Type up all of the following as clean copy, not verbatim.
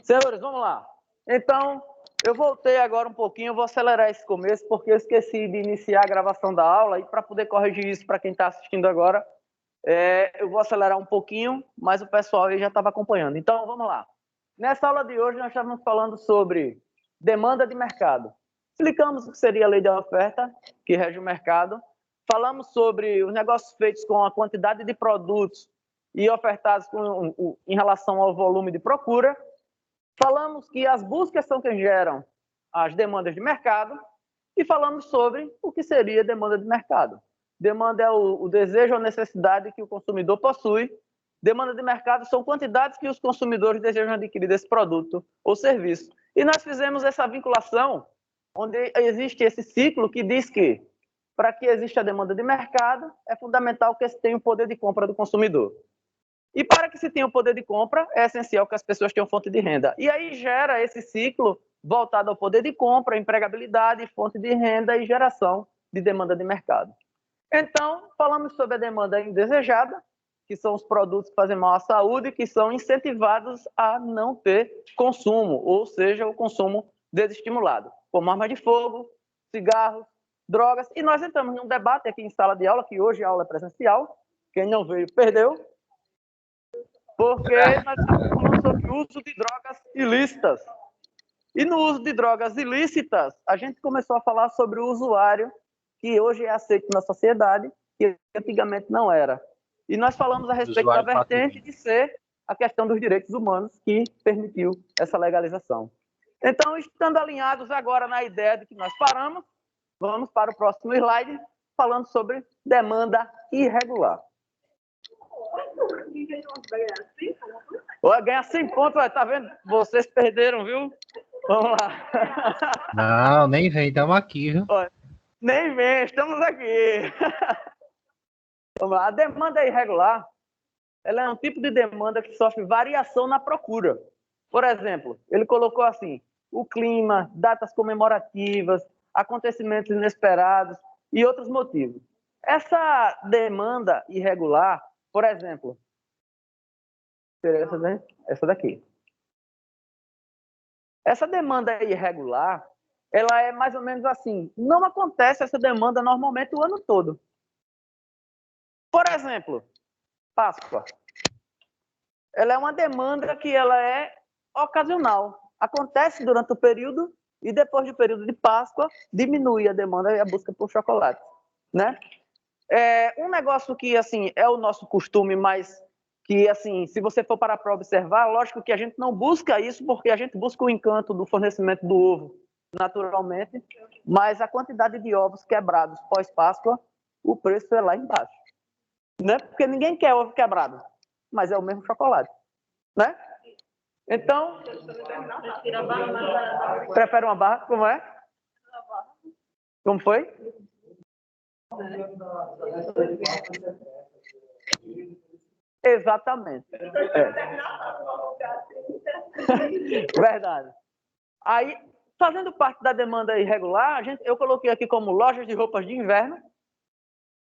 Senhores, vamos lá. Então, eu voltei agora um pouquinho, eu vou acelerar esse começo, porque eu esqueci de iniciar a gravação da aula, e para poder corrigir isso para quem está assistindo agora, eu vou acelerar um pouquinho, mas o pessoal aí já estava acompanhando. Então, vamos lá. Nessa aula de hoje, nós estávamos falando sobre demanda de mercado. Explicamos o que seria a lei da oferta, que rege o mercado. Falamos sobre os negócios feitos com a quantidade de produtos e ofertados em relação ao volume de procura. Falamos que as buscas são quem geram as demandas de mercado e falamos sobre o que seria demanda de mercado. Demanda é o desejo ou necessidade que o consumidor possui. Demanda de mercado são quantidades que os consumidores desejam adquirir desse produto ou serviço. E nós fizemos essa vinculação, onde existe esse ciclo que diz que, para que exista a demanda de mercado, é fundamental que se tenha o poder de compra do consumidor. E para que se tenha o poder de compra, é essencial que as pessoas tenham fonte de renda. E aí gera esse ciclo voltado ao poder de compra, empregabilidade, fonte de renda e geração de demanda de mercado. Então, falamos sobre a demanda indesejada, que são os produtos que fazem mal à saúde, que são incentivados a não ter consumo, ou seja, o consumo desestimulado, como armas de fogo, cigarros, drogas. E nós entramos num debate aqui em sala de aula, que hoje a aula é presencial, quem não veio perdeu, porque nós estamos falando sobre o uso de drogas ilícitas. E no uso de drogas ilícitas, a gente começou a falar sobre o usuário, que hoje é aceito na sociedade, que antigamente não era. E nós falamos a respeito da vertente de ser a questão dos direitos humanos que permitiu essa legalização. Então, estando alinhados agora na ideia de que nós paramos, vamos para o próximo slide, falando sobre demanda irregular. Ganhar 100 pontos, tá vendo? Vocês perderam, viu? Vamos lá. Não, nem vem, estamos aqui, viu? Nem vem, estamos aqui. Vamos lá. A demanda irregular, ela é um tipo de demanda que sofre variação na procura. Por exemplo, ele colocou assim, o clima, datas comemorativas, acontecimentos inesperados e outros motivos. Essa demanda irregular, por exemplo, essa daqui. Essa demanda irregular, ela é mais ou menos assim. Não acontece essa demanda normalmente o ano todo. Por exemplo, Páscoa. Ela é uma demanda que ela é ocasional. Acontece durante o período e depois do período de Páscoa diminui a demanda e a busca por chocolate, né? Um negócio que assim é o nosso costume, mas que, assim, se você for parar para observar, lógico que a gente não busca isso, porque a gente busca o encanto do fornecimento do ovo, naturalmente, mas a quantidade de ovos quebrados pós-Páscoa, o preço é lá embaixo. Né? Porque ninguém quer ovo quebrado, mas é o mesmo chocolate. Né? Então, prefere uma barra? Como é? Como foi? Exatamente. Verdade. Aí, fazendo parte da demanda irregular, eu coloquei aqui como lojas de roupas de inverno.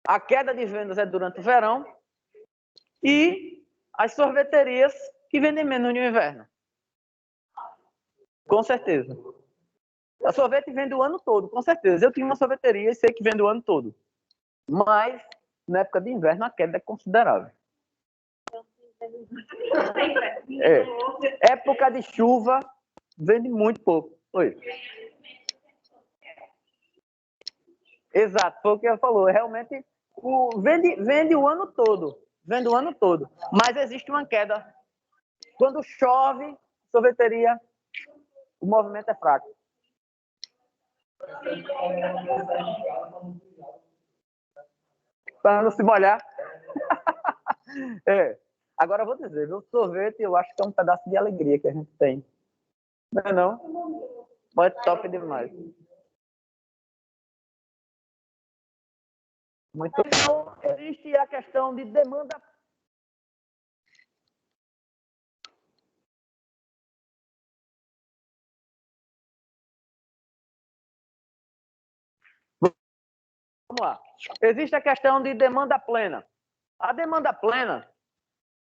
A queda de vendas é durante o verão. E as sorveterias que vendem menos no inverno. Com certeza. A sorvete vende o ano todo, com certeza. Eu tinha uma sorveteria e sei que vende o ano todo. Mas, na época de inverno, a queda é considerável. Época de chuva, vende muito pouco. Oi. Exato, foi o que ela falou. Realmente, vende o ano todo. Vende o ano todo. Mas existe uma queda. Quando chove, sorveteria, o movimento é fraco. Para não se molhar. Agora eu vou dizer, o sorvete eu acho que é um pedaço de alegria que a gente tem. Não é não? Pode top demais. Muito bom. Existe a questão de demanda. Vamos lá. Existe a questão de demanda plena. A demanda plena,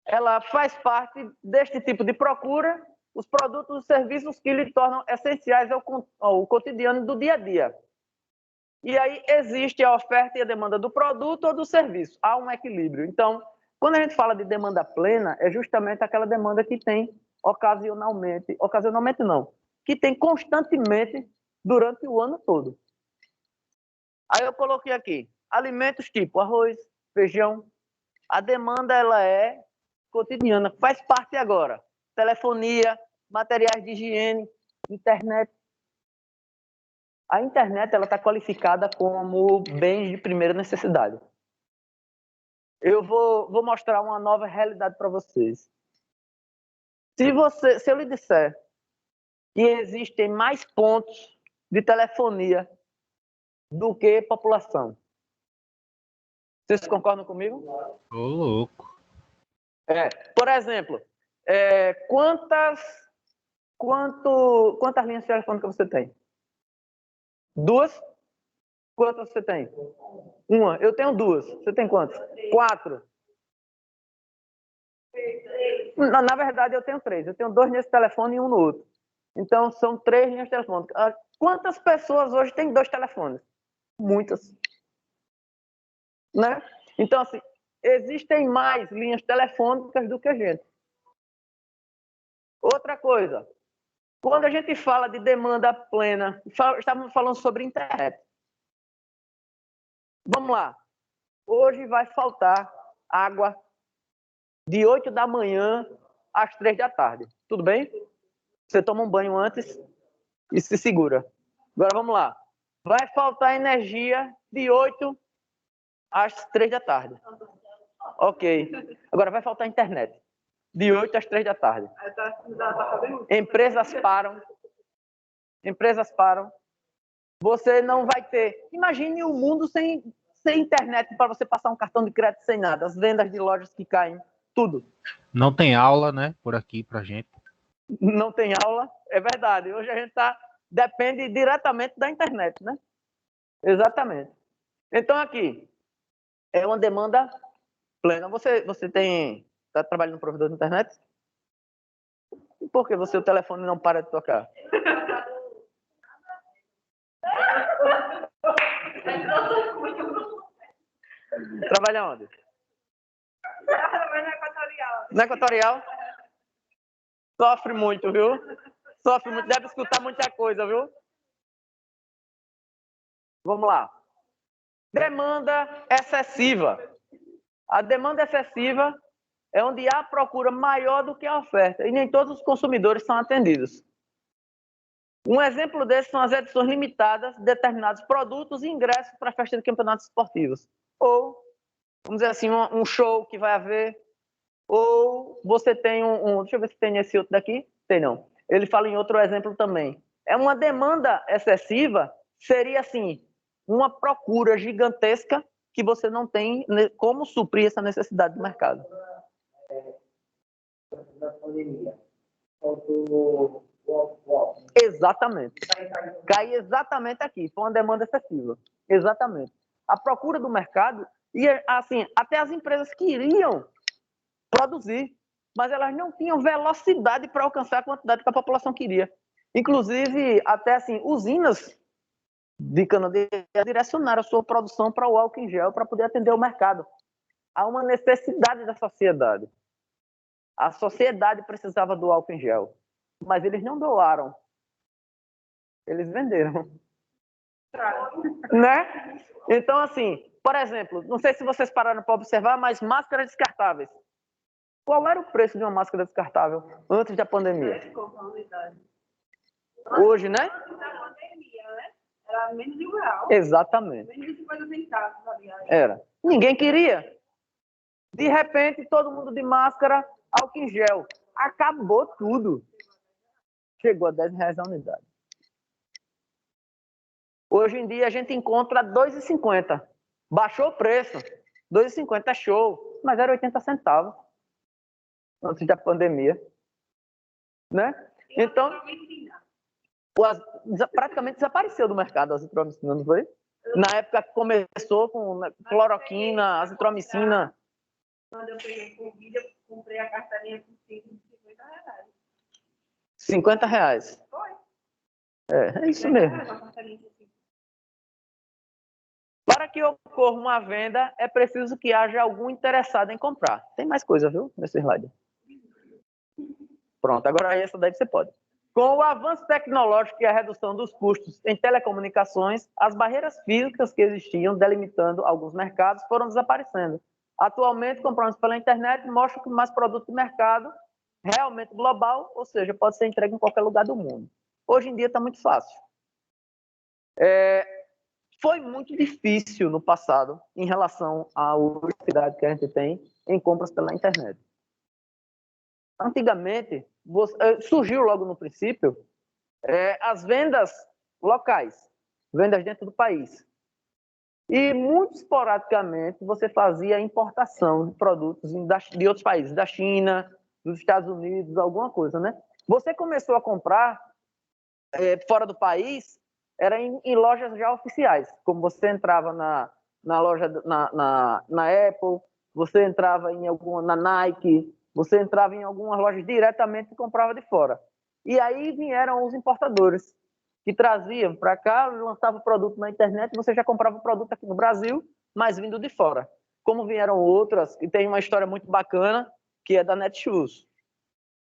ela faz parte deste tipo de procura os produtos e serviços que lhe tornam essenciais ao cotidiano do dia a dia. E aí existe a oferta e a demanda do produto ou do serviço. Há um equilíbrio. Então, quando a gente fala de demanda plena, é justamente aquela demanda que tem ocasionalmente não, que tem constantemente durante o ano todo. Aí eu coloquei aqui, alimentos tipo arroz, feijão. A demanda ela é cotidiana, faz parte agora. Telefonia, materiais de higiene, internet. A internet ela está qualificada como bens de primeira necessidade. Eu vou mostrar uma nova realidade para vocês. Se eu lhe disser que existem mais pontos de telefonia do que população, vocês concordam comigo? Ô, louco. Por exemplo, quantas linhas telefônicas você tem? 2? Quantas você tem? 1. Eu tenho 2. Você tem quantas? 4. Na verdade, eu tenho 3. Eu tenho 2 nesse telefone e 1 no outro. Então, são 3 linhas telefônicas. Quantas pessoas hoje têm 2 telefones? Muitas. Né? Então, assim, existem mais linhas telefônicas do que a gente. Outra coisa, quando a gente fala de demanda plena, estávamos falando sobre internet. Vamos lá. Hoje vai faltar água de 8 da manhã às 3 da tarde. Tudo bem? Você toma um banho antes e se segura. Agora vamos lá. Vai faltar energia de 8 às 3 da tarde. Ok. Agora vai faltar internet. De 8 às 3 da tarde. Empresas param. Você não vai ter... Imagine o mundo sem internet para você passar um cartão de crédito sem nada. As vendas de lojas que caem. Tudo. Não tem aula, né? Por aqui pra gente. Não tem aula. É verdade. Hoje a gente depende diretamente da internet, né? Exatamente. Então aqui é uma demanda plena. Você está trabalhando no provedor de internet? E por que o telefone não para de tocar? Trabalha onde? Na Equatorial? Sofre muito, viu? Sofre muito, deve escutar muita coisa, viu? Vamos lá. Demanda excessiva. A demanda excessiva é onde há procura maior do que a oferta e nem todos os consumidores são atendidos. Um exemplo desses são as edições limitadas de determinados produtos e ingressos para a festa de campeonatos esportivos. Ou, vamos dizer assim, um show que vai haver. Ou você tem deixa eu ver se tem esse outro daqui. Tem não. Ele fala em outro exemplo também. É uma demanda excessiva, seria assim, uma procura gigantesca que você não tem como suprir essa necessidade do mercado. Exatamente. Cai exatamente aqui. Foi uma demanda excessiva. Exatamente. A procura do mercado, e assim, até as empresas queriam produzir, mas elas não tinham velocidade para alcançar a quantidade que a população queria. Inclusive, até assim, usinas de cana-de-açúcar direcionaram a sua produção para o álcool em gel para poder atender o mercado. Há uma necessidade da sociedade. A sociedade precisava do álcool em gel, mas eles não doaram. Eles venderam. Né? Então, assim, por exemplo, não sei se vocês pararam para observar, mas máscaras descartáveis. Qual era o preço de uma máscara descartável antes da pandemia? Hoje, né? Era menos de R$1. Exatamente. Menos de 50 centavos, aliás. Era. Ninguém queria. De repente, todo mundo de máscara, álcool em gel. Acabou tudo. Chegou a R$10 a unidade. Hoje em dia, a gente encontra R$2,50. Baixou o preço. R$2,50 é show. Mas era 80 centavos. Antes da pandemia. Né? Então, praticamente desapareceu do mercado a azitromicina, não foi? Na época que começou com cloroquina, azitromicina. Quando eu peguei Covid, eu comprei a carteirinha por R$50. R$ 50. Foi. É isso mesmo. Para que ocorra uma venda, é preciso que haja algum interessado em comprar. Tem mais coisa, viu, nesse slide. Pronto, agora essa daí você pode. Com o avanço tecnológico e a redução dos custos em telecomunicações, as barreiras físicas que existiam delimitando alguns mercados foram desaparecendo. Atualmente, compramos pela internet mostra que mais produto de mercado realmente global, ou seja, pode ser entregue em qualquer lugar do mundo. Hoje em dia está muito fácil. Foi muito difícil no passado em relação à velocidade que a gente tem em compras pela internet. Antigamente, surgiu logo no princípio as vendas locais, vendas dentro do país. E muito esporadicamente você fazia importação de produtos de outros países, da China, dos Estados Unidos, alguma coisa, né? Você começou a comprar fora do país, era em lojas já oficiais, como você entrava na loja, na Apple, você entrava em alguma, na Nike, você entrava em algumas lojas diretamente e comprava de fora. E aí vieram os importadores, que traziam para cá, lançavam o produto na internet, e você já comprava o produto aqui no Brasil, mas vindo de fora. Como vieram outras, e tem uma história muito bacana, que é da Netshoes.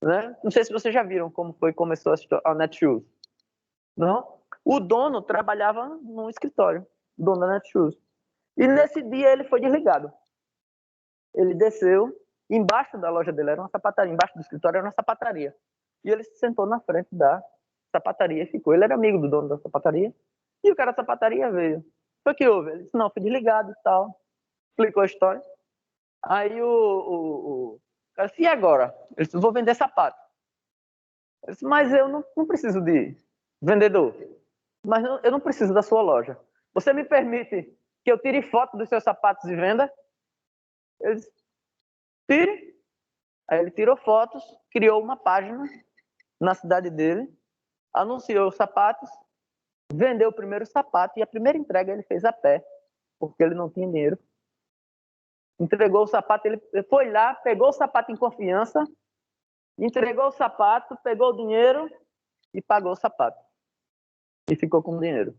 Né? Não sei se vocês já viram como começou a Netshoes. Não? O dono trabalhava num escritório, o dono da Netshoes. E nesse dia ele foi desligado. Ele desceu, embaixo da loja dele era uma sapataria, embaixo do escritório era uma sapataria. E ele se sentou na frente da sapataria e ficou. Ele era amigo do dono da sapataria. E o cara da sapataria veio. Foi que houve? Ele disse, não, fui desligado e tal. Explicou a história. Aí o cara disse, e agora? Ele disse, vou vender sapato. Ele disse, mas eu não preciso de vendedor. Mas eu não preciso da sua loja. Você me permite que eu tire foto dos seus sapatos e venda? Ele disse, tire. Aí ele tirou fotos, criou uma página na cidade dele, anunciou os sapatos, vendeu o primeiro sapato e a primeira entrega ele fez a pé, porque ele não tinha dinheiro. Entregou o sapato, ele foi lá, pegou o sapato em confiança, entregou o sapato, pegou o dinheiro e pagou o sapato. E ficou com o dinheiro.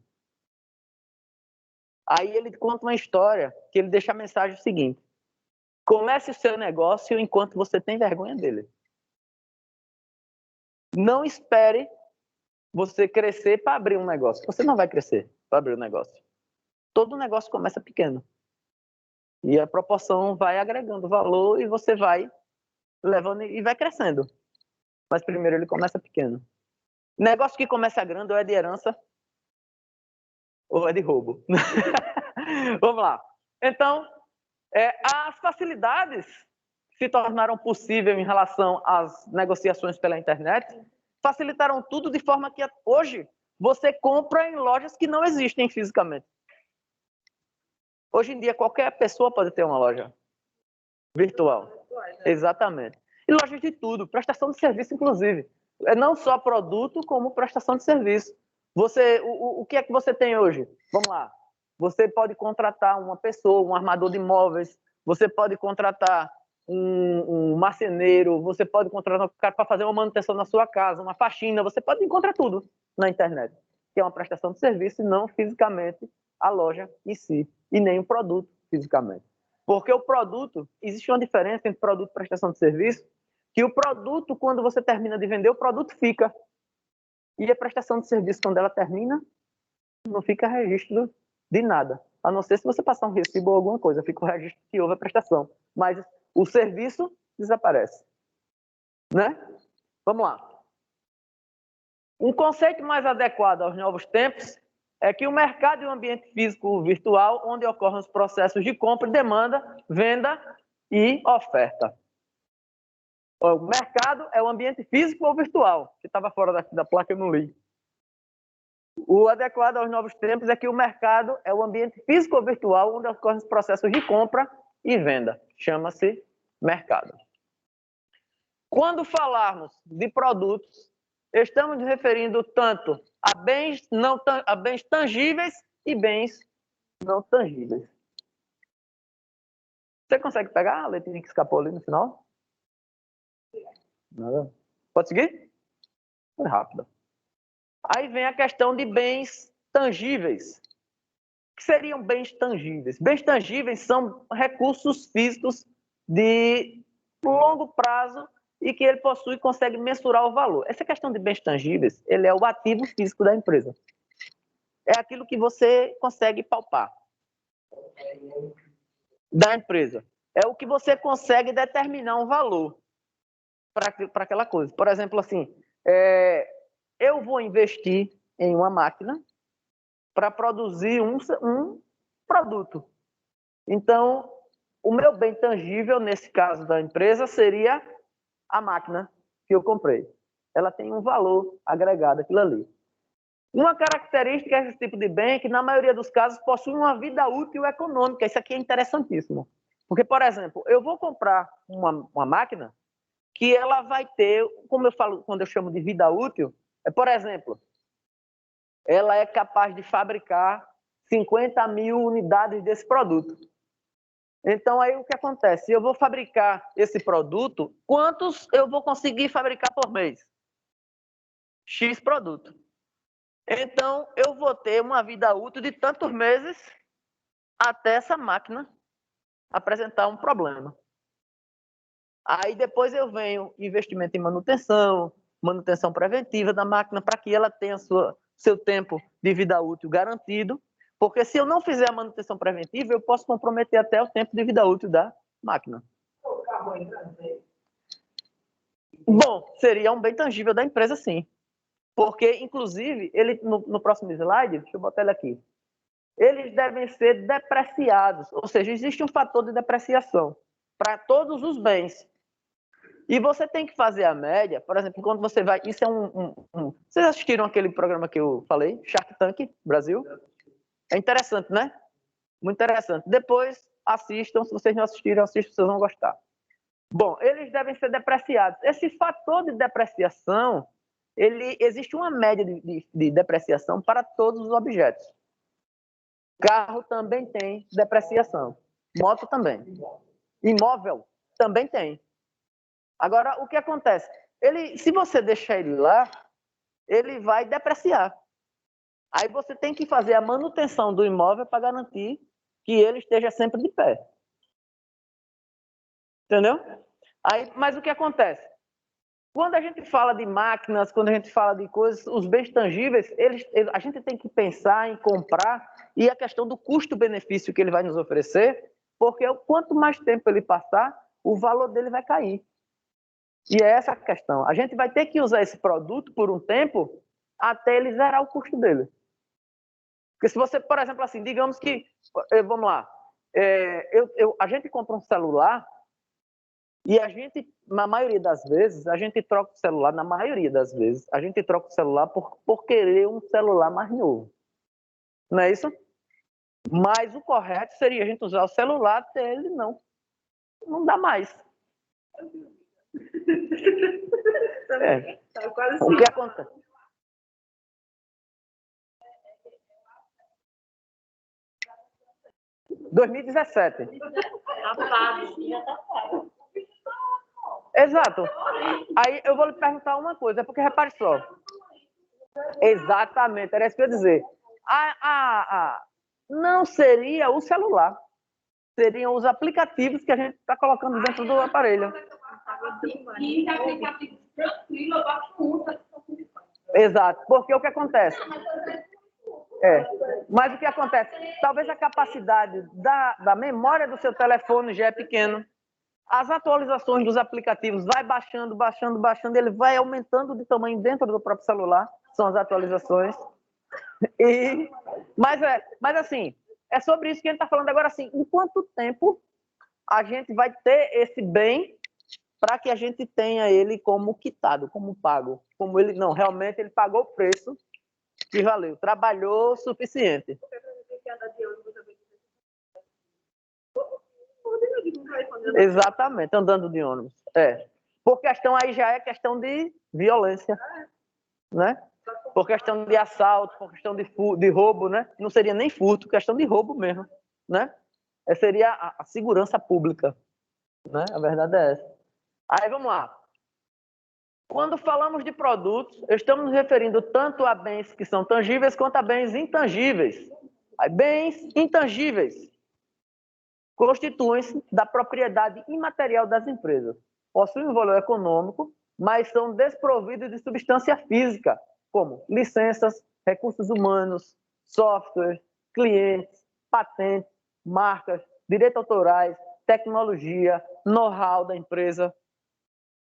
Aí ele conta uma história que ele deixa a mensagem seguinte: comece o seu negócio enquanto você tem vergonha dele. Não espere você crescer para abrir um negócio. Você não vai crescer para abrir um negócio. Todo negócio começa pequeno. E a proporção vai agregando valor e você vai levando e vai crescendo. Mas primeiro ele começa pequeno. Negócio que começa grande ou é de herança ou é de roubo. Vamos lá. Então, as facilidades se tornaram possíveis em relação às negociações pela internet, facilitaram tudo de forma que hoje você compra em lojas que não existem fisicamente. Hoje em dia, qualquer pessoa pode ter uma loja virtual. Exatamente. E lojas de tudo, prestação de serviço, inclusive. Não só produto, como prestação de serviço. O que é que você tem hoje? Vamos lá. Você pode contratar uma pessoa, um armador de imóveis, você pode contratar um marceneiro, você pode contratar um cara para fazer uma manutenção na sua casa, uma faxina, você pode encontrar tudo na internet, que é uma prestação de serviço e não fisicamente a loja em si, e nem o produto fisicamente. Porque o produto, existe uma diferença entre produto e prestação de serviço, que o produto, quando você termina de vender, o produto fica. E a prestação de serviço, quando ela termina, não fica registro de nada. A não ser se você passar um recibo ou alguma coisa, fica o registro que houve a prestação. Mas o serviço desaparece. Né? Vamos lá. Um conceito mais adequado aos novos tempos é que o mercado é um ambiente físico virtual onde ocorrem os processos de compra e demanda, venda e oferta. O mercado é o ambiente físico ou virtual, que estava fora da placa, eu não li. O adequado aos novos tempos é que o mercado é o ambiente físico ou virtual onde ocorrem os processos de compra e venda. Chama-se mercado. Quando falarmos de produtos, estamos nos referindo tanto a bens tangíveis e bens não tangíveis. Você consegue pegar a letrinha que escapou ali no final? Nada. Pode seguir? Foi rápida. Aí vem a questão de bens tangíveis. O que seriam bens tangíveis? Bens tangíveis são recursos físicos de longo prazo e que ele possui e consegue mensurar o valor. Essa questão de bens tangíveis, ele é o ativo físico da empresa. É aquilo que você consegue palpar da empresa. É o que você consegue determinar um valor para aquela coisa. Por exemplo, assim, eu vou investir em uma máquina para produzir um produto. Então, o meu bem tangível, nesse caso da empresa, seria a máquina que eu comprei. Ela tem um valor agregado, aquilo ali. Uma característica desse tipo de bem é que, na maioria dos casos, possui uma vida útil econômica. Isso aqui é interessantíssimo. Porque, por exemplo, eu vou comprar uma máquina que ela vai ter, como eu falo, quando eu chamo de vida útil, por exemplo, ela é capaz de fabricar 50 mil unidades desse produto. Então, aí o que acontece? Se eu vou fabricar esse produto, quantos eu vou conseguir fabricar por mês? X produto. Então, eu vou ter uma vida útil de tantos meses até essa máquina apresentar um problema. Aí depois eu venho investimento em manutenção preventiva da máquina para que ela tenha seu tempo de vida útil garantido, porque se eu não fizer a manutenção preventiva, eu posso comprometer até o tempo de vida útil da máquina. Bom, seria um bem tangível da empresa, sim. Porque, inclusive, ele no próximo slide, deixa eu botar ele aqui, eles devem ser depreciados, ou seja, existe um fator de depreciação para todos os bens. E você tem que fazer a média, por exemplo, quando você vai... Isso é Vocês assistiram aquele programa que eu falei, Shark Tank Brasil? É interessante, né? Muito interessante. Depois assistam, se vocês não assistiram, assistam, vocês vão gostar. Bom, eles devem ser depreciados. Esse fator de depreciação, existe uma média de depreciação para todos os objetos. Carro também tem depreciação. Moto também. Imóvel também tem. Agora, o que acontece? Se você deixar ele lá, ele vai depreciar. Aí você tem que fazer a manutenção do imóvel para garantir que ele esteja sempre de pé. Entendeu? Mas o que acontece? Quando a gente fala de máquinas, quando a gente fala de coisas, os bens tangíveis, a gente tem que pensar em comprar e a questão do custo-benefício que ele vai nos oferecer, porque quanto mais tempo ele passar, o valor dele vai cair. E é essa a questão. A gente vai ter que usar esse produto por um tempo até ele zerar o custo dele. Porque se você, por exemplo, assim, digamos que, vamos lá, a gente compra um celular e a gente, na maioria das vezes, a gente troca o celular, a gente troca o celular por querer um celular mais novo. Não é isso? Mas o correto seria a gente usar o celular até ele não dá mais. O que acontece? Em 2017. Exato. Aí eu vou lhe perguntar uma coisa, porque repare só. Exatamente, era isso que eu ia dizer. Não seria o celular. Seriam os aplicativos que a gente está colocando dentro do aparelho. Exato, porque o que acontece? Mas o que acontece? Talvez a capacidade da memória do seu telefone já é pequena. As atualizações dos aplicativos vai baixando, ele vai aumentando de tamanho dentro do próprio celular. São as atualizações. Mas assim, é sobre isso que a gente está falando agora, assim, em quanto tempo a gente vai ter esse bem para que a gente tenha ele como quitado, como pago. Como ele, não, realmente ele pagou o preço que valeu, trabalhou o suficiente. Exatamente, andando de ônibus. Por questão aí já é questão de violência, né? Por questão de assalto, por questão de roubo, né? Não seria nem furto, questão de roubo mesmo, né? Seria a segurança pública, né? A verdade é essa. Aí vamos lá. Quando falamos de produtos, estamos nos referindo tanto a bens que são tangíveis quanto a bens intangíveis. Bens intangíveis constituem-se da propriedade imaterial das empresas. Possuem um valor econômico, mas são desprovidos de substância física, como licenças, recursos humanos, software, clientes, patentes, marcas, direitos autorais, tecnologia, know-how da empresa.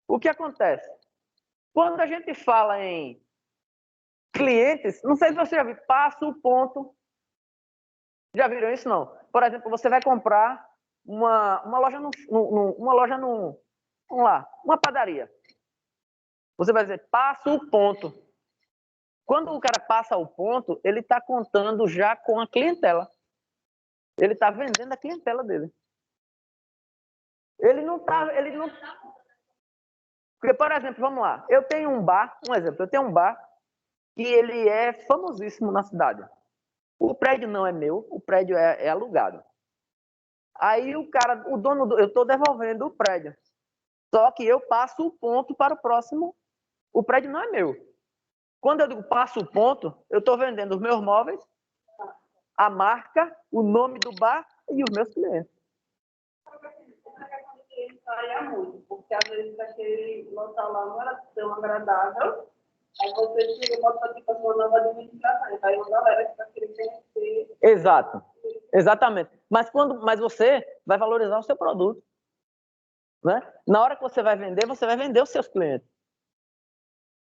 O que acontece? Quando a gente fala em clientes, não sei se você já viu, passa o ponto. Já viram isso? Não. Por exemplo, você vai comprar uma loja vamos lá, uma padaria. Você vai dizer, passa o ponto. Quando o cara passa o ponto, ele está contando já com a clientela. Ele está vendendo a clientela dele. Ele não. Porque, por exemplo, vamos lá, eu tenho um bar, eu tenho um bar que ele é famosíssimo na cidade. O prédio não é meu, o prédio é alugado. Aí o dono, eu estou devolvendo o prédio. Só que eu passo o ponto para o próximo. O prédio não é meu. Quando eu digo passo o ponto, eu estou vendendo os meus móveis, a marca, o nome do bar e os meus clientes. Muito, porque às vezes aquele local lá não era tão agradável. Aí você chega e bota tipo, a sua nova administração. Então, aí uma galera que vai querer conhecer. Exato. Exatamente. Mas você vai valorizar o seu produto. Né? Na hora que você vai vender os seus clientes.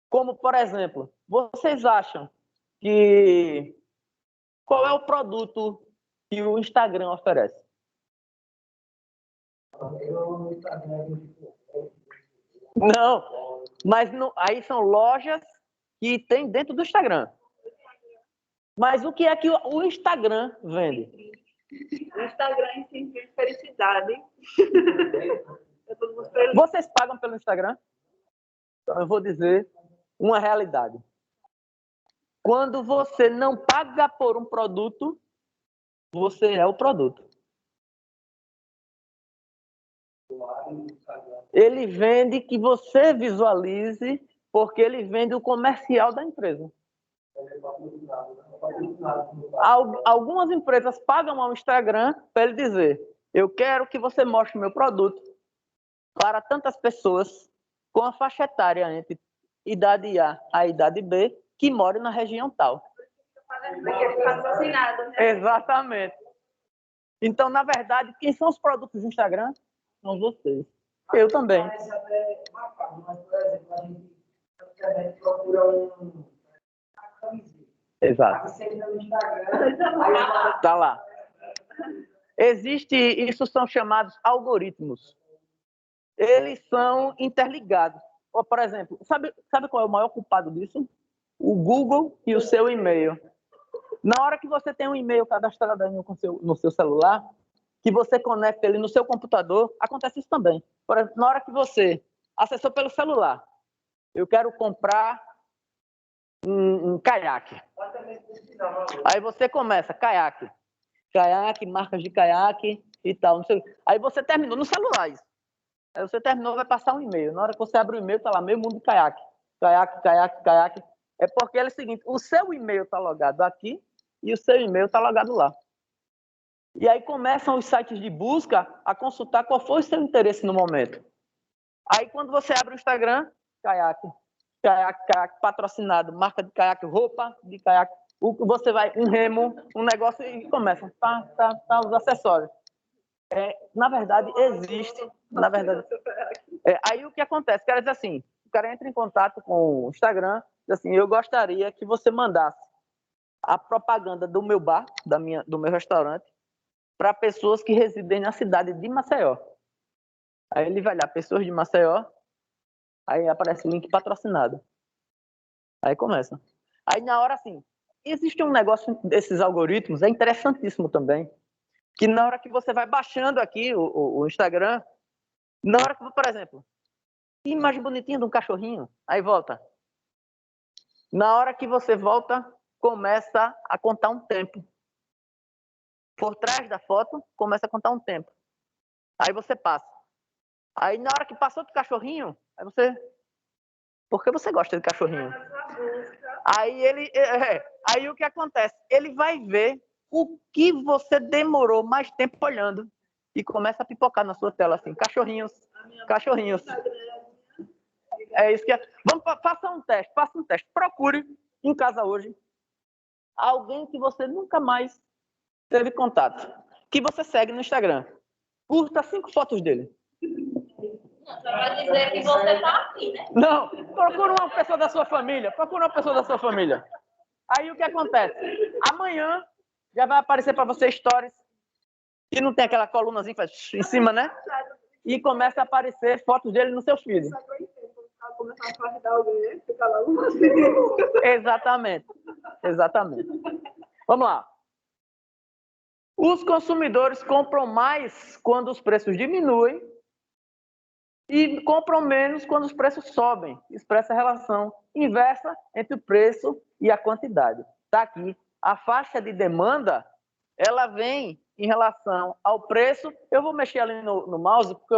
Como, por exemplo, vocês acham que qual é o produto que o Instagram oferece? Não, mas aí são lojas que tem dentro do Instagram. Mas o que é que o Instagram vende? O Instagram incentiva felicidade. Vocês pagam pelo Instagram? Então eu vou dizer uma realidade. Quando você não paga por um produto, você é o produto. Ele vende que você visualize, porque ele vende o comercial da empresa. Algumas empresas pagam ao Instagram para ele dizer: eu quero que você mostre o meu produto para tantas pessoas com a faixa etária entre idade A a idade B que moram na região tal. Exatamente. Então, na verdade, quem são os produtos do Instagram? São vocês. Eu também. Mas, por exemplo, a gente procura um camiseta. Exato. Você entra no Instagram, Tá lá. Isso são chamados algoritmos. Eles são interligados. Ou, por exemplo, sabe qual é o maior culpado disso? O Google e o seu e-mail. Na hora que você tem um e-mail cadastrado aí no seu celular, que você conecta ele no seu computador, acontece isso também. Por exemplo, na hora que você acessou pelo celular, eu quero comprar um caiaque. Aí você começa, caiaque, marcas de caiaque e tal. Não sei. Aí você terminou no celular isso. Aí você terminou, vai passar um e-mail. Na hora que você abre o e-mail, tá lá, meio mundo de caiaque. Caiaque. É porque é o seguinte, o seu e-mail está logado aqui e o seu e-mail está logado lá. E aí começam os sites de busca a consultar qual foi o seu interesse no momento. Aí quando você abre o Instagram, caiaque, patrocinado, marca de caiaque, roupa de caiaque, você vai, um remo, um negócio e começa, os acessórios. Na verdade, existe, aí o que acontece? O cara diz assim, o cara entra em contato com o Instagram, diz assim, eu gostaria que você mandasse a propaganda do meu bar, do meu restaurante, para pessoas que residem na cidade de Maceió. Aí ele vai lá, pessoas de Maceió, aí aparece o link patrocinado. Aí começa. Aí na hora, assim, existe um negócio desses algoritmos, é interessantíssimo também, que na hora que você vai baixando aqui o Instagram, na hora que, por exemplo, que imagem bonitinha de um cachorrinho, aí volta. Na hora que você volta, começa a contar um tempo. Por trás da foto, começa a contar um tempo. Aí você passa. Aí na hora que passou do cachorrinho, aí você Porque você gosta de cachorrinho. Aí o que acontece? Ele vai ver o que você demorou mais tempo olhando e começa a pipocar na sua tela assim, cachorrinhos. É isso que é. Faça um teste. Procure em casa hoje alguém que você nunca mais teve contato, que você segue no Instagram. Curta 5 fotos dele. Não, só vai dizer que você tá aqui, né? Não, procura uma pessoa da sua família. Aí o que acontece? Amanhã já vai aparecer para você stories que não tem aquela colunazinha em cima, né? E começa a aparecer fotos dele no seu feed. Começar a fardar alguém, fica lá no Exatamente. Vamos lá. Os consumidores compram mais quando os preços diminuem e compram menos quando os preços sobem. Expressa a relação inversa entre o preço e a quantidade. Está aqui. A faixa de demanda, ela vem em relação ao preço. Eu vou mexer ali no mouse, porque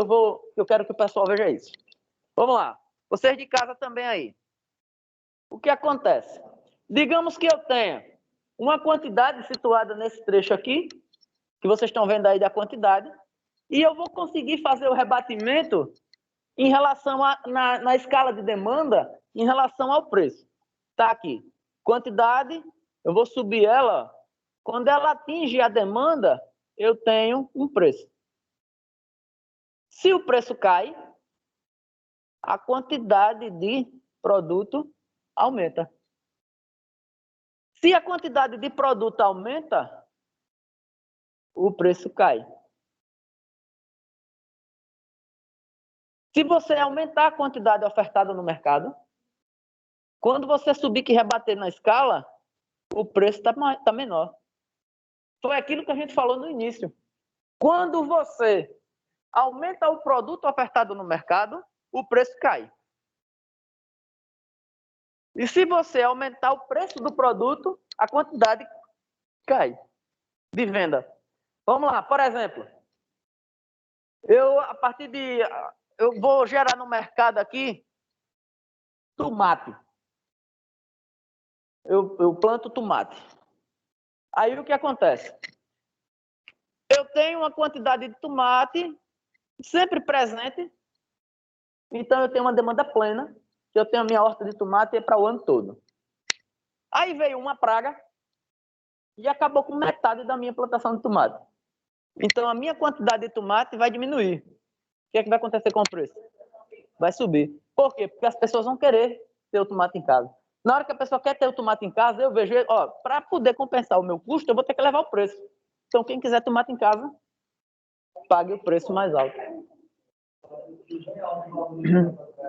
eu quero que o pessoal veja isso. Vamos lá. Vocês de casa também aí. O que acontece? Digamos que eu tenha uma quantidade situada nesse trecho aqui, que vocês estão vendo aí da quantidade, e eu vou conseguir fazer o rebatimento em relação na escala de demanda, em relação ao preço. Está aqui. Quantidade, eu vou subir ela. Quando ela atinge a demanda, eu tenho um preço. Se o preço cai, a quantidade de produto aumenta. Se a quantidade de produto aumenta, o preço cai. Se você aumentar a quantidade ofertada no mercado, quando você subir que rebater na escala, o preço está menor. Foi aquilo que a gente falou no início. Quando você aumenta o produto ofertado no mercado, o preço cai. E se você aumentar o preço do produto, a quantidade cai de venda. Vamos lá, por exemplo, eu vou gerar no mercado aqui tomate. Eu planto tomate. Aí o que acontece? Eu tenho uma quantidade de tomate sempre presente, então eu tenho uma demanda plena, que eu tenho a minha horta de tomate para o ano todo. Aí veio uma praga e acabou com metade da minha plantação de tomate. Então a minha quantidade de tomate vai diminuir. O que é que vai acontecer com o preço? Vai subir. Por quê? Porque as pessoas vão querer ter o tomate em casa. Na hora que a pessoa quer ter o tomate em casa, eu vejo, para poder compensar o meu custo, eu vou ter que levar o preço. Então quem quiser tomate em casa, pague o preço mais alto.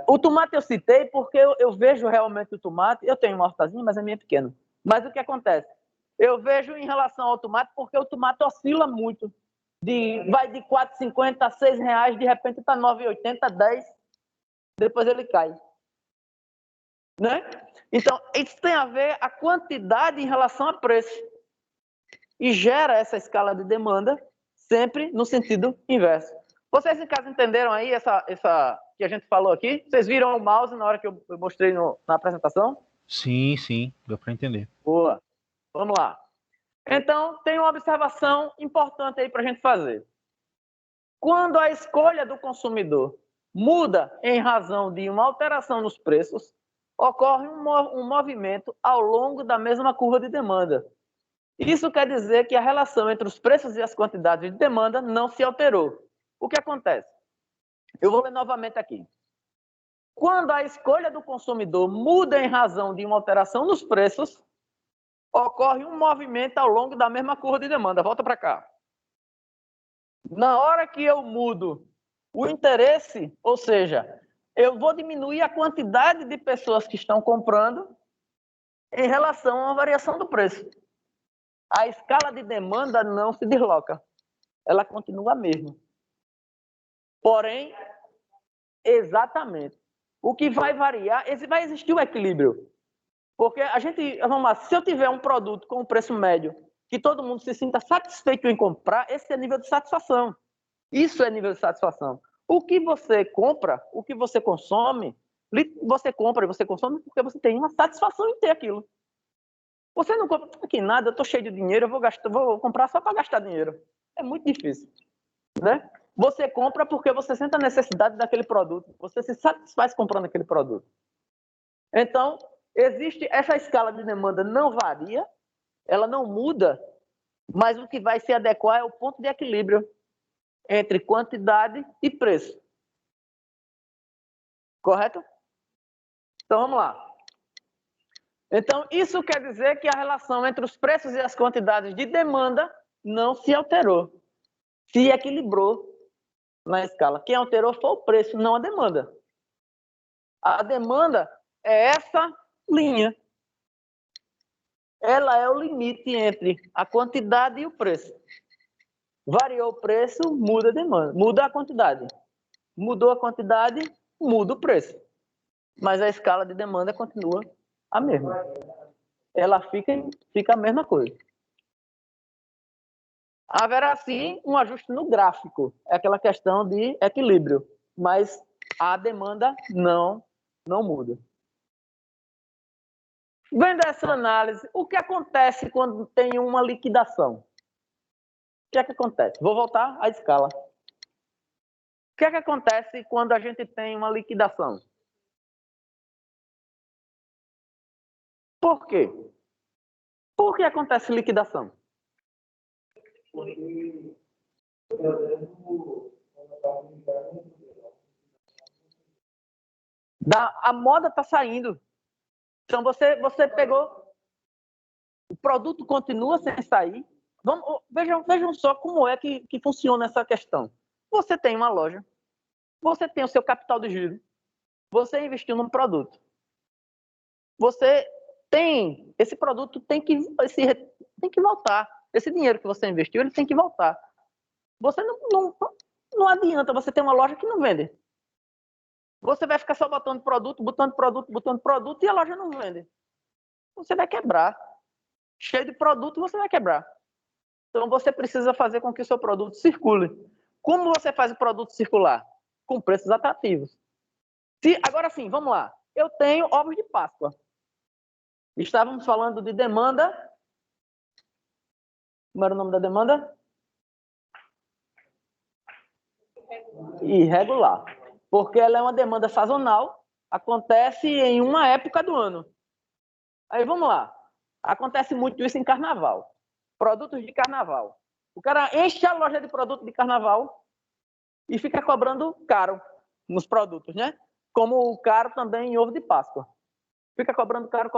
O tomate eu citei porque eu vejo realmente o tomate, eu tenho uma hortazinha, mas a minha é pequena. Mas o que acontece? Eu vejo em relação ao tomate porque o tomate oscila muito. Vai de R$ 4,50 a R$ 6,00, de repente está R$ 9,80, 10, depois ele cai. Né? Então, isso tem a ver a quantidade em relação a preço. E gera essa escala de demanda sempre no sentido inverso. Vocês em casa entenderam aí essa que a gente falou aqui? Vocês viram o mouse na hora que eu mostrei na apresentação? Sim, deu para entender. Boa. Vamos lá. Então, tem uma observação importante aí para a gente fazer. Quando a escolha do consumidor muda em razão de uma alteração nos preços, ocorre um movimento ao longo da mesma curva de demanda. Isso quer dizer que a relação entre os preços e as quantidades de demanda não se alterou. O que acontece? Eu vou ler novamente aqui. Quando a escolha do consumidor muda em razão de uma alteração nos preços, ocorre um movimento ao longo da mesma curva de demanda. Volta para cá. Na hora que eu mudo o interesse, ou seja, eu vou diminuir a quantidade de pessoas que estão comprando em relação a uma variação do preço. A escala de demanda não se desloca. Ela continua a mesma. Porém, exatamente. O que vai variar, vai existir o equilíbrio. Porque vamos lá, se eu tiver um produto com um preço médio, que todo mundo se sinta satisfeito em comprar, esse é nível de satisfação. Isso é nível de satisfação. O que você compra, o que você consome, Você compra e você consome porque você tem uma satisfação em ter aquilo. Você não compra aqui nada, eu estou cheio de dinheiro, eu vou comprar só para gastar dinheiro. É muito difícil, né? Você compra porque você sente a necessidade daquele produto. Você se satisfaz comprando aquele produto. Então, existe essa escala de demanda, não varia, ela não muda, mas o que vai se adequar é o ponto de equilíbrio entre quantidade e preço. Correto? Então, vamos lá. Então, isso quer dizer que a relação entre os preços e as quantidades de demanda não se alterou. Se equilibrou na escala. Quem alterou foi o preço, não a demanda. A demanda é essa linha. Ela é o limite entre a quantidade e o preço. Variou o preço, muda a demanda, muda a quantidade. Mudou a quantidade, muda o preço. Mas a escala de demanda continua a mesma. Ela fica a mesma coisa. Haverá, sim, um ajuste no gráfico. É aquela questão de equilíbrio. Mas a demanda não muda. Vendo essa análise, o que acontece quando tem uma liquidação? O que é que acontece? Vou voltar à escala. O que é que acontece quando a gente tem uma liquidação? Por quê? Por que acontece liquidação? A moda está saindo. Então, você pegou... O produto continua sem sair. Vejam só como é que funciona essa questão. Você tem uma loja. Você tem o seu capital de giro. Você investiu num produto. Você tem... Esse produto tem que voltar. Esse dinheiro que você investiu, ele tem que voltar. Você não adianta você ter uma loja que não vende. Você vai ficar só botando produto e a loja não vende. Você vai quebrar. Cheio de produto, você vai quebrar. Então, você precisa fazer com que o seu produto circule. Como você faz o produto circular? Com preços atrativos. Agora sim, vamos lá. Eu tenho ovos de Páscoa. Estávamos falando de demanda. Como era o nome da demanda? Irregular. Porque ela é uma demanda sazonal, acontece em uma época do ano. Aí vamos lá. Acontece muito isso em carnaval. Produtos de carnaval. O cara enche a loja de produto de carnaval e fica cobrando caro nos produtos, né? Como o caro também em ovo de Páscoa. Fica cobrando caro,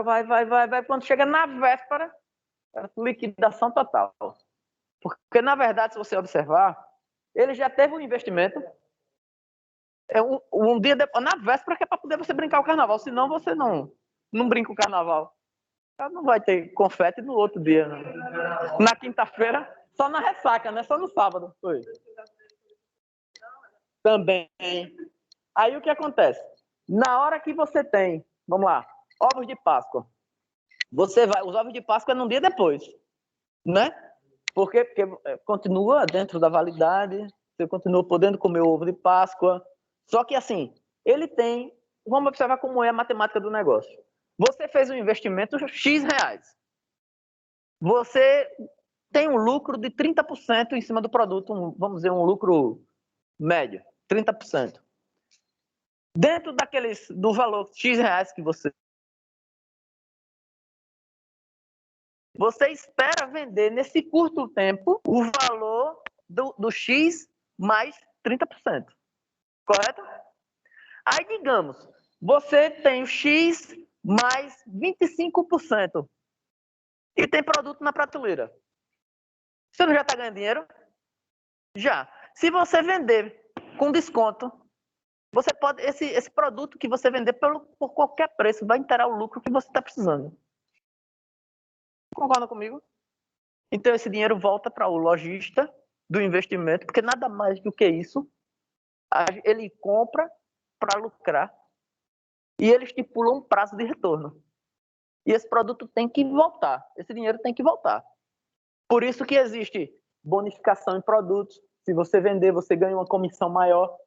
vai. Quando chega na véspera, é liquidação total. Porque, na verdade, se você observar, ele já teve um investimento um dia depois, na véspera, que é para poder você brincar o carnaval. Senão você não brinca o carnaval. Não vai ter confete no outro dia. Não. Na quinta-feira, só na ressaca, né? Só no sábado. Foi. Também. Aí o que acontece? Na hora que você tem, vamos lá, ovos de Páscoa. Os ovos de Páscoa é num dia depois, né? Porque continua dentro da validade, você continua podendo comer o ovo de Páscoa. Só que assim, ele tem... Vamos observar como é a matemática do negócio. Você fez um investimento X reais. Você tem um lucro de 30% em cima do produto, vamos dizer, um lucro médio, 30%. Dentro do valor X reais que você espera vender nesse curto tempo o valor do X mais 30%. Correto? Aí, digamos, você tem o X mais 25% e tem produto na prateleira. Você não já está ganhando dinheiro? Já. Se você vender com desconto, você pode, esse produto que você vender por qualquer preço vai inteirar o lucro que você está precisando. Concorda comigo? Então, esse dinheiro volta para o lojista do investimento, porque nada mais do que isso. Ele compra para lucrar e ele estipula um prazo de retorno. E esse produto tem que voltar, esse dinheiro tem que voltar. Por isso que existe bonificação em produtos. Se você vender, você ganha uma comissão maior.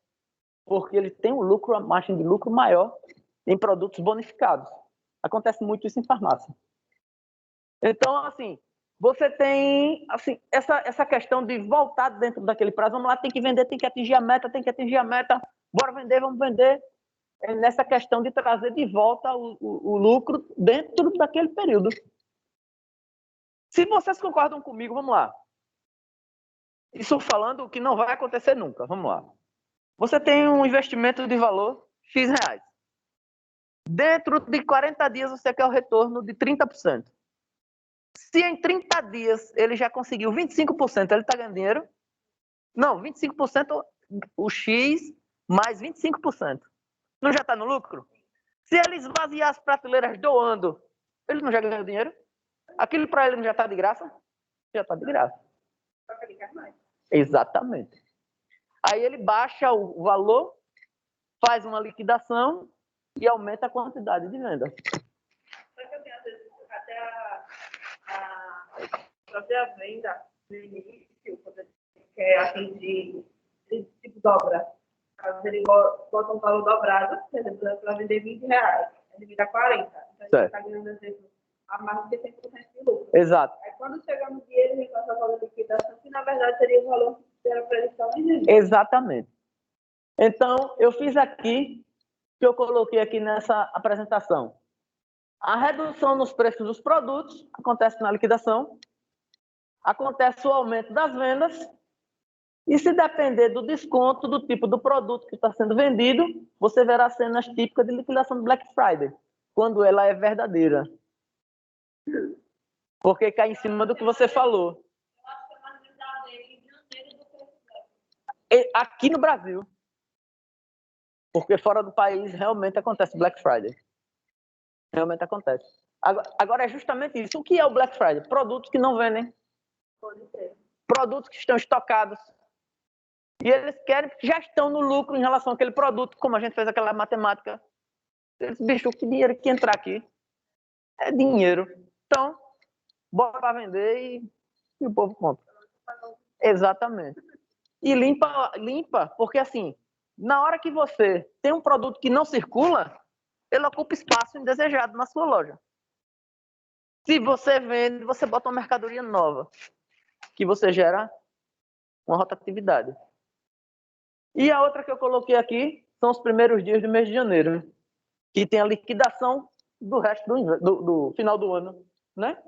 porque ele tem um lucro, uma margem de lucro maior em produtos bonificados. Acontece muito isso em farmácia. Então, assim, você tem assim, essa questão de voltar dentro daquele prazo. Vamos lá, tem que vender, tem que atingir a meta, bora vender, vamos vender. É nessa questão de trazer de volta o lucro dentro daquele período. Se vocês concordam comigo, vamos lá. Isso falando que não vai acontecer nunca, vamos lá. Você tem um investimento de valor X reais. Dentro de 40 dias você quer o retorno de 30%. Se em 30 dias ele já conseguiu 25%, ele está ganhando dinheiro? Não, 25% o X mais 25%. Não já está no lucro? Se ele esvaziar as prateleiras doando, ele não já ganhou dinheiro? Aquilo para ele não já está de graça? Já está de graça. Só que ele quer mais. Exatamente. Aí ele baixa o valor, faz uma liquidação e aumenta a quantidade de venda. Só que assim, às vezes, até fazer a venda no início, quando ele quer atingir esse tipo de dobra. Caso ele bota um valor dobrado, por exemplo, para vender R$20, ele vira 40. Então ele está ganhando, às vezes, a mais de 100% de lucro. Exato. Aí quando chegar no dia, ele começa a fazer liquidação, que na verdade seria o valor que era para ele estar vendendo. Exatamente. Então, eu fiz aqui, que eu coloquei aqui nessa apresentação. A redução nos preços dos produtos acontece na liquidação, acontece o aumento das vendas, e se depender do desconto, do tipo do produto que está sendo vendido, você verá cenas típicas de liquidação do Black Friday, quando ela é verdadeira. Porque cai em cima do que você falou. Eu acho que é mais verdadeiro em janeiro do que o Aqui no Brasil. Porque fora do país realmente acontece Black Friday. Realmente acontece. Agora é justamente isso. O que é o Black Friday? Produtos que não vendem. Pode ser. Produtos que estão estocados. E eles querem, já estão no lucro em relação àquele produto, como a gente fez aquela matemática. Eles, bicho, que dinheiro que entrar aqui? É dinheiro. Então, bora para vender e o povo compra. Exatamente. E limpa, porque assim, na hora que você tem um produto que não circula, ele ocupa espaço indesejado na sua loja. Se você vende, você bota uma mercadoria nova, que você gera uma rotatividade. E a outra que eu coloquei aqui são os primeiros dias do mês de janeiro, que tem a liquidação do resto do final do ano, né?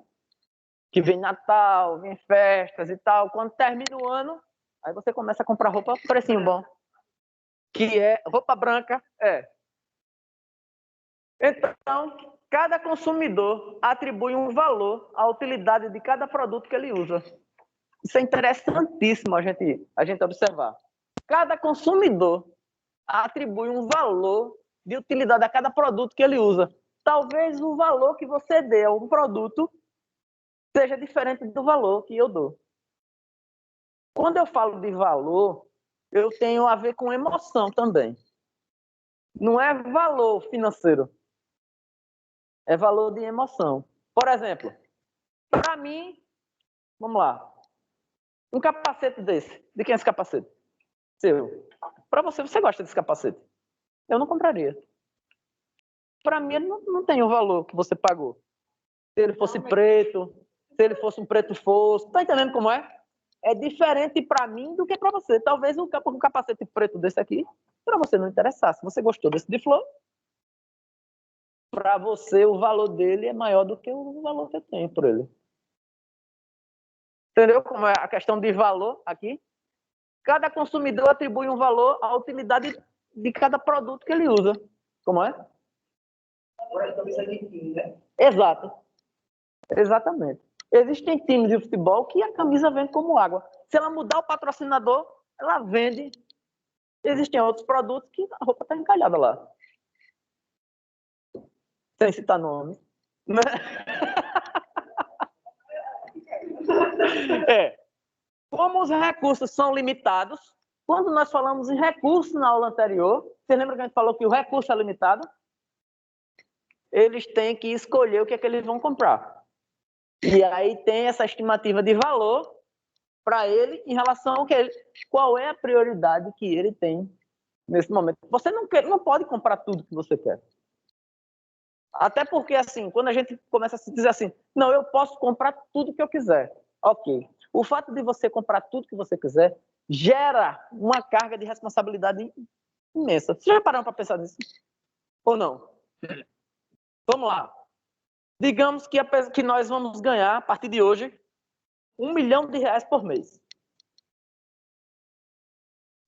Que vem Natal, vem festas e tal. Quando termina o ano, aí você começa a comprar roupa com precinho bom. Que é roupa branca, Então, cada consumidor atribui um valor à utilidade de cada produto que ele usa. Isso é interessantíssimo a gente observar. Cada consumidor atribui um valor de utilidade a cada produto que ele usa. Talvez o valor que você dê a um produto seja diferente do valor que eu dou. Quando eu falo de valor, eu tenho a ver com emoção também. Não é valor financeiro. É valor de emoção. Por exemplo, para mim, vamos lá, um capacete desse. De quem é esse capacete? Seu. Para você gosta desse capacete? Eu não compraria. Para mim, ele não tem o valor que você pagou. Se ele fosse preto, se ele fosse um preto fosco. Tá entendendo como é? É diferente para mim do que para você. Talvez um capacete preto desse aqui, para você não interessasse. Se você gostou desse de flor, para você o valor dele é maior do que o valor que eu tenho por ele. Entendeu como é a questão de valor aqui? Cada consumidor atribui um valor à utilidade de cada produto que ele usa. Como é? Agora camisa de time, né? Exato. Exatamente. Existem times de futebol que a camisa vende como água. Se ela mudar o patrocinador, ela vende. Existem outros produtos que a roupa está encalhada lá. Sem citar nome. Como os recursos são limitados, quando nós falamos em recursos na aula anterior, você lembra que a gente falou que o recurso é limitado? Eles têm que escolher o que é que eles vão comprar. E aí tem essa estimativa de valor para ele em relação ao que qual é a prioridade que ele tem nesse momento. Você não pode comprar tudo que você quer. Até porque, assim, quando a gente começa a se dizer assim, não, eu posso comprar tudo que eu quiser. Ok. O fato de você comprar tudo que você quiser gera uma carga de responsabilidade imensa. Vocês já pararam para pensar nisso? Ou não? Vamos lá. Digamos que nós vamos ganhar, a partir de hoje, R$1 milhão por mês.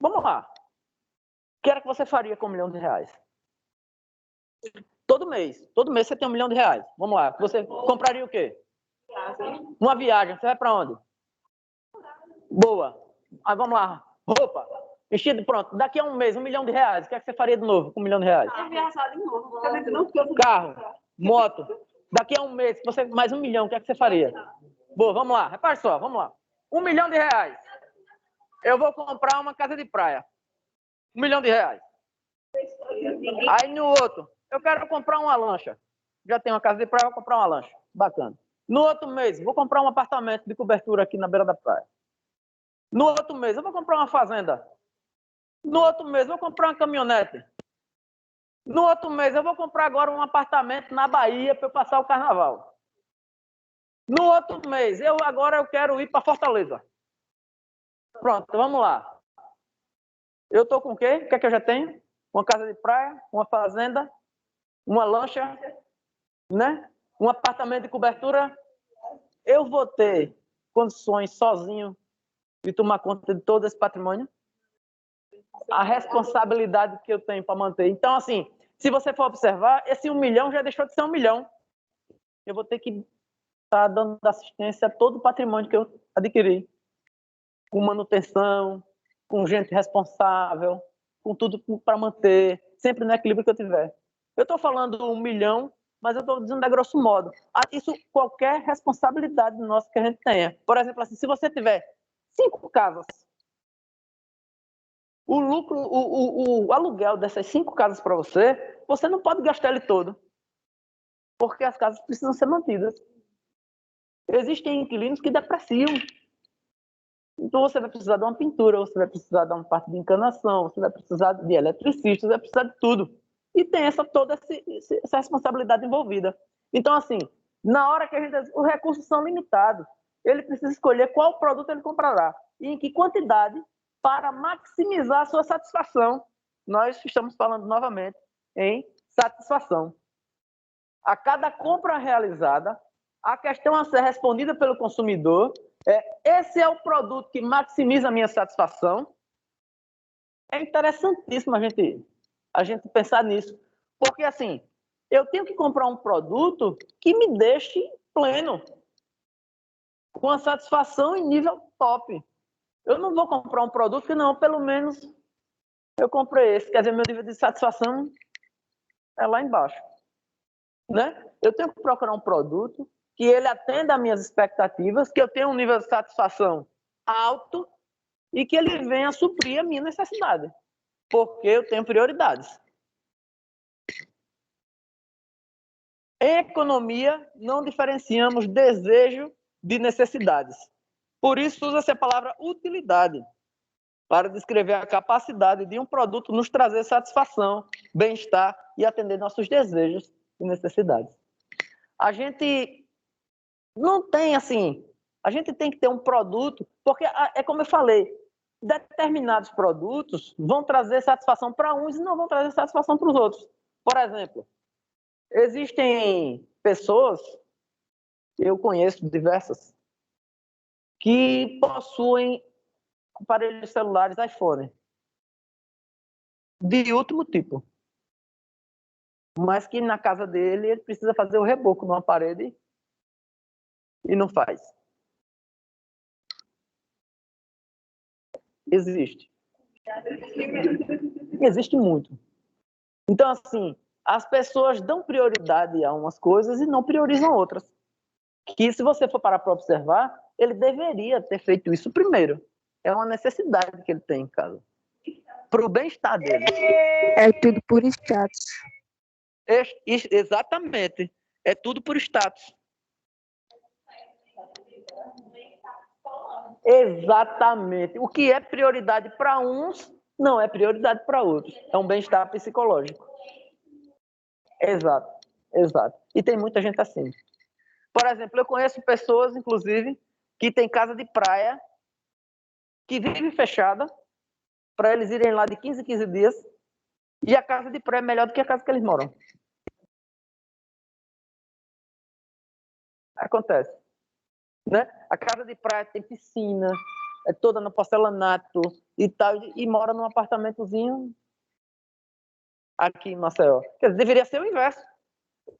Vamos lá. O que era que você faria com R$1 milhão? Todo mês você tem R$1 milhão. Vamos lá. Você compraria o quê? Uma viagem. Você vai para onde? Boa. Aí vamos lá. Roupa. Vestido, pronto. Daqui a um mês, R$1 milhão. O que é que você faria de novo com R$1 milhão? Viajar de novo. Carro. Moto. Daqui a um mês, você mais R$1 milhão. O que é que você faria? Boa, vamos lá. Repare só, vamos lá. R$1 milhão. Eu vou comprar uma casa de praia. R$1 milhão. Aí no outro, eu quero comprar uma lancha. Já tenho uma casa de praia, vou comprar uma lancha. Bacana. No outro mês, vou comprar um apartamento de cobertura aqui na beira da praia. No outro mês, eu vou comprar uma fazenda. No outro mês, eu vou comprar uma caminhonete. No outro mês, eu vou comprar agora um apartamento na Bahia para eu passar o carnaval. No outro mês, eu quero ir para Fortaleza. Pronto, vamos lá. Eu estou com o quê? O que é que eu já tenho? Uma casa de praia, uma fazenda, uma lancha, né? Um apartamento de cobertura. Eu vou ter condições sozinho de tomar conta de todo esse patrimônio? A responsabilidade que eu tenho para manter. Então, assim, se você for observar, esse 1 milhão já deixou de ser 1 milhão. Eu vou ter que estar dando assistência a todo o patrimônio que eu adquiri. Com manutenção, com gente responsável, com tudo para manter, sempre no equilíbrio que eu tiver. Eu estou falando 1 milhão, mas eu estou dizendo a grosso modo. Isso qualquer responsabilidade nossa que a gente tenha. Por exemplo, assim, se você tiver 5 casas, o lucro, o aluguel dessas 5 casas para você não pode gastar ele todo. Porque as casas precisam ser mantidas. Existem inquilinos que depreciam. Então você vai precisar de uma pintura, você vai precisar de uma parte de encanação, você vai precisar de eletricista, você vai precisar de tudo. E tem toda essa responsabilidade envolvida. Então, assim, na hora que os recursos são limitados, ele precisa escolher qual produto ele comprará e em que quantidade para maximizar a sua satisfação. Nós estamos falando novamente em satisfação. A cada compra realizada, a questão a ser respondida pelo consumidor esse é o produto que maximiza a minha satisfação. É interessantíssimo a gente pensar nisso. Porque, assim, eu tenho que comprar um produto que me deixe pleno, com a satisfação em nível top. Eu não vou comprar um produto que, não, pelo menos eu comprei esse. Quer dizer, meu nível de satisfação é lá embaixo. Né? Eu tenho que procurar um produto que ele atenda às minhas expectativas, que eu tenha um nível de satisfação alto e que ele venha suprir a minha necessidade, porque eu tenho prioridades. Em economia, não diferenciamos desejo de necessidades. Por isso, usa-se a palavra utilidade para descrever a capacidade de um produto nos trazer satisfação, bem-estar e atender nossos desejos e necessidades. A gente não tem, assim, a gente tem que ter um produto, porque é como eu falei, determinados produtos vão trazer satisfação para uns e não vão trazer satisfação para os outros. Por exemplo, existem pessoas, eu conheço diversas, que possuem aparelhos celulares iPhone de último tipo, mas que na casa dele ele precisa fazer o reboco numa parede e não faz. Existe. Existe muito. Então, assim, as pessoas dão prioridade a umas coisas e não priorizam outras. Que, se você for parar para observar, ele deveria ter feito isso primeiro. É uma necessidade que ele tem em casa. Para o bem-estar dele. É tudo por status. Exatamente. É tudo por status. Exatamente. O que é prioridade para uns não é prioridade para outros. É um bem-estar psicológico. Exato, exato. E tem muita gente assim. Por exemplo, eu conheço pessoas, inclusive, que têm casa de praia, que vive fechada, para eles irem lá de 15 em 15 dias, e a casa de praia é melhor do que a casa que eles moram. Acontece. Né? A casa de praia tem piscina, é toda no porcelanato e tal, e mora num apartamentozinho aqui em Maceió. Quer dizer, deveria ser o inverso.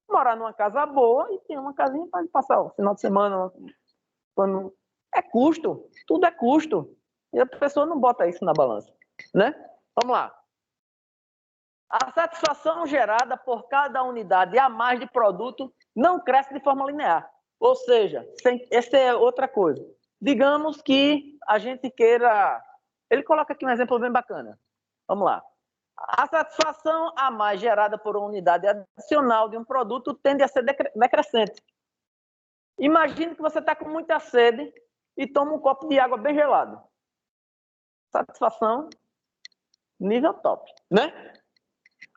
Morar numa casa boa e ter uma casinha para passar o final de semana. Quando... É custo, tudo é custo. E a pessoa não bota isso na balança. Né? Vamos lá. A satisfação gerada por cada unidade a mais de produto não cresce de forma linear. Ou seja, essa é outra coisa. Digamos que a gente queira... Ele coloca aqui um exemplo bem bacana. Vamos lá. A satisfação a mais gerada por uma unidade adicional de um produto tende a ser decrescente. Imagine que você está com muita sede e toma um copo de água bem gelado. Satisfação nível top, né?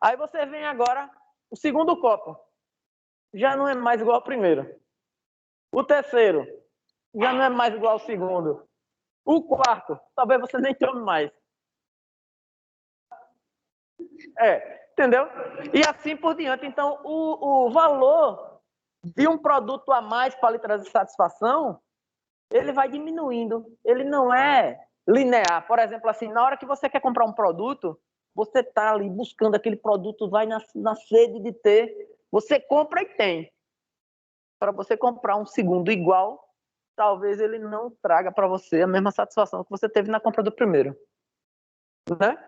Aí você vem agora, o segundo copo. Já não é mais igual ao primeiro. O terceiro já não é mais igual ao segundo. O quarto, talvez você nem tome mais. Entendeu? E assim por diante. Então, o valor de um produto a mais para lhe trazer satisfação, ele vai diminuindo. Ele não é linear. Por exemplo, assim, na hora que você quer comprar um produto, você está ali buscando aquele produto, vai na sede de ter, você compra e tem. Para você comprar um segundo igual, talvez ele não traga para você a mesma satisfação que você teve na compra do primeiro. Né?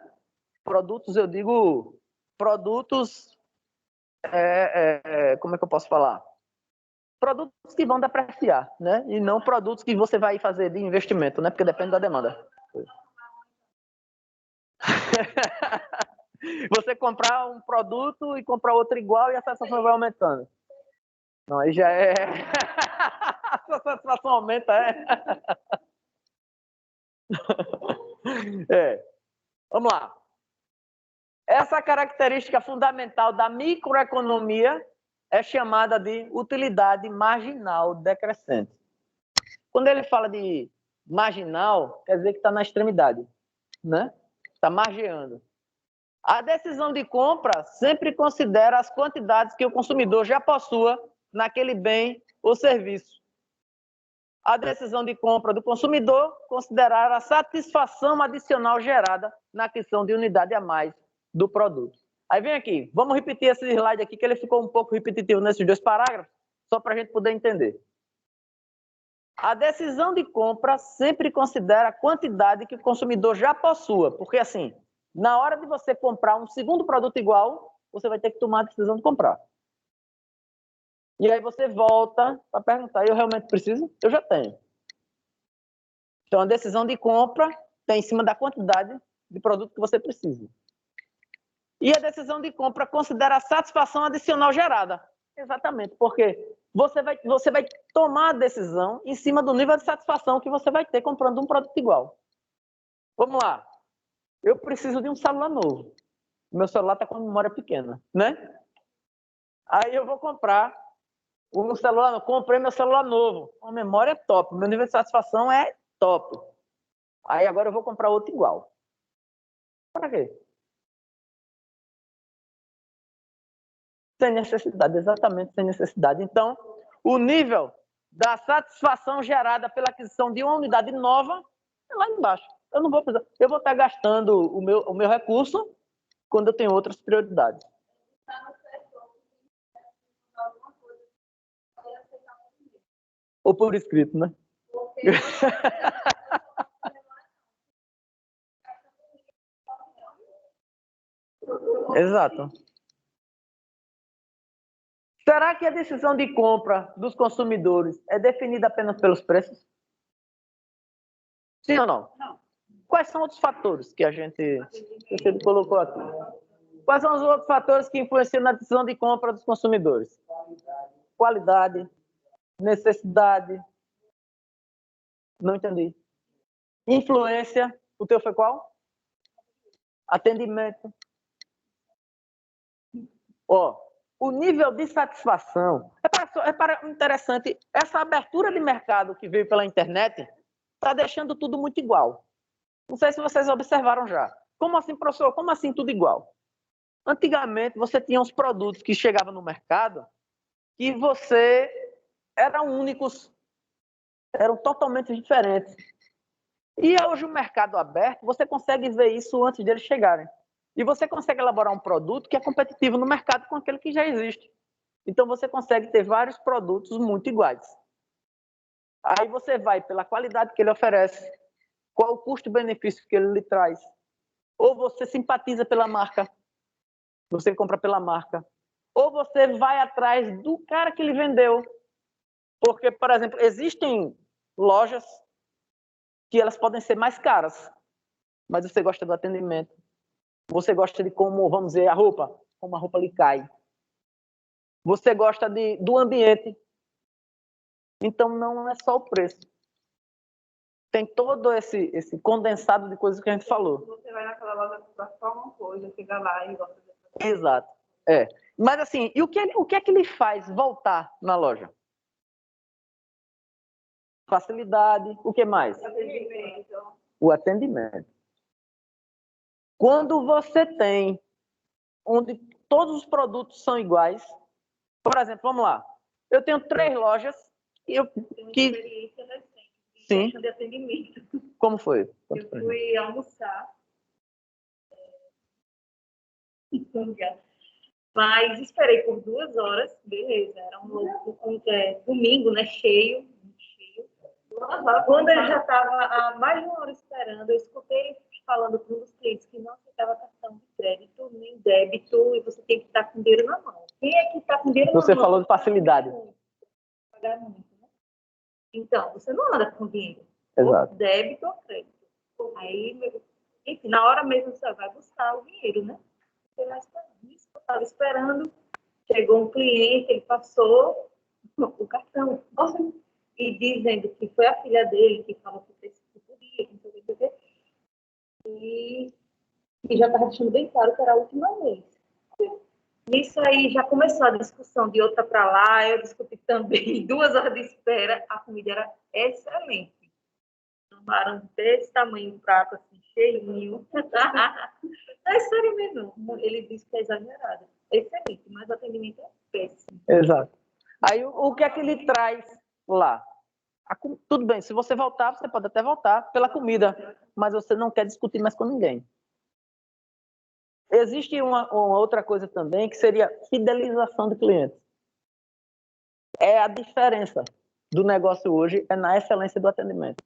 Produtos, eu digo, produtos, como é que eu posso falar? Produtos que vão depreciar, né? E não produtos que você vai fazer de investimento, né? Porque depende da demanda. Você comprar um produto e comprar outro igual e a satisfação vai aumentando. Não, aí já é... A sua satisfação aumenta, Vamos lá. Essa característica fundamental da microeconomia é chamada de utilidade marginal decrescente. Quando ele fala de marginal, quer dizer que está na extremidade, né? Está margeando. A decisão de compra sempre considera as quantidades que o consumidor já possua naquele bem ou serviço. A decisão de compra do consumidor considerar a satisfação adicional gerada na aquisição de unidade a mais do produto. Aí vem aqui, vamos repetir esse slide aqui, que ele ficou um pouco repetitivo nesses dois parágrafos, só para a gente poder entender. A decisão de compra sempre considera a quantidade que o consumidor já possua, porque assim, na hora de você comprar um segundo produto igual, você vai ter que tomar a decisão de comprar. E aí você volta para perguntar, eu realmente preciso? Eu já tenho. Então, a decisão de compra está em cima da quantidade de produto que você precisa. E a decisão de compra considera a satisfação adicional gerada. Exatamente, porque você vai tomar a decisão em cima do nível de satisfação que você vai ter comprando um produto igual. Vamos lá. Eu preciso de um celular novo. Meu celular está com a memória pequena, né? Aí eu vou comprar um celular, comprei meu celular novo. A memória é top, meu nível de satisfação é top. Aí agora eu vou comprar outro igual. Para quê? Sem necessidade, exatamente sem necessidade. Então, o nível da satisfação gerada pela aquisição de uma unidade nova é lá embaixo. Eu não vou precisar. Eu vou estar gastando o meu recurso quando eu tenho outras prioridades. Ou por escrito, né? Exato. Será que a decisão de compra dos consumidores é definida apenas pelos preços? Sim ou não? Não. Quais são outros fatores que a gente colocou aqui? Quais são os outros fatores que influenciam na decisão de compra dos consumidores? Qualidade, necessidade. Não entendi. Influência. O teu foi qual? atendimento. Ó, o nível de satisfação. Repara interessante, essa abertura de mercado que veio pela internet está deixando tudo muito igual. Não sei se vocês observaram já. Como assim, professor? Como assim tudo igual? Antigamente, você tinha uns produtos que chegavam no mercado e você eram únicos, eram totalmente diferentes. E hoje o mercado aberto, você consegue ver isso antes deles chegarem. E você consegue elaborar um produto que é competitivo no mercado com aquele que já existe. Então, você consegue ter vários produtos muito iguais. Aí você vai pela qualidade que ele oferece, qual o custo-benefício que ele lhe traz. Ou você simpatiza pela marca, você compra pela marca. Ou você vai atrás do cara que lhe vendeu. Porque, por exemplo, existem lojas que elas podem ser mais caras, mas você gosta do atendimento. Você gosta de como, vamos dizer, como a roupa lhe cai. Você gosta do ambiente. Então, não é só o preço. Tem todo esse condensado de coisas que a gente falou. Você vai naquela loja comprar só uma coisa, chega lá e gosta de... Exato. Mas assim, e o que é que lhe faz voltar na loja? Facilidade. O que mais? O atendimento. Quando você tem onde todos os produtos são iguais, por exemplo, vamos lá. Eu tenho 3 lojas que... Sim. De atendimento. Como foi? Eu fui almoçar. Mas esperei por 2 horas, beleza. Era domingo, né? Cheio. Quando eu já estava há mais de 1 hora esperando, eu escutei falando para um dos clientes que não aceitava cartão de crédito nem débito e você tem que estar com dinheiro na mão. Quem é que está com dinheiro na mão? Você falou de facilidade. Pagar muito, né? Então, você não anda com dinheiro. Exato. Ou débito ou crédito. Aí, enfim, na hora mesmo você vai buscar o dinheiro, né? Você vai esperando. Isso eu estava esperando. Chegou um cliente, ele passou o cartão. E dizendo que foi a filha dele que falou que podia, que não sei o que. E já estava deixando bem claro que era a última vez. Nisso aí já começou a discussão de outra para lá, eu discuti também 2 horas de espera, a comida era excelente. Tomaram desse tamanho, um prato assim, cheinho. É sério mesmo, ele disse que é exagerado. Excelente, mas o atendimento é péssimo. Exato. Aí o que é que ele traz lá? Tudo bem, se você voltar, você pode até voltar pela comida, mas você não quer discutir mais com ninguém. Existe uma outra coisa também, que seria fidelização de clientes. É a diferença do negócio hoje, é na excelência do atendimento.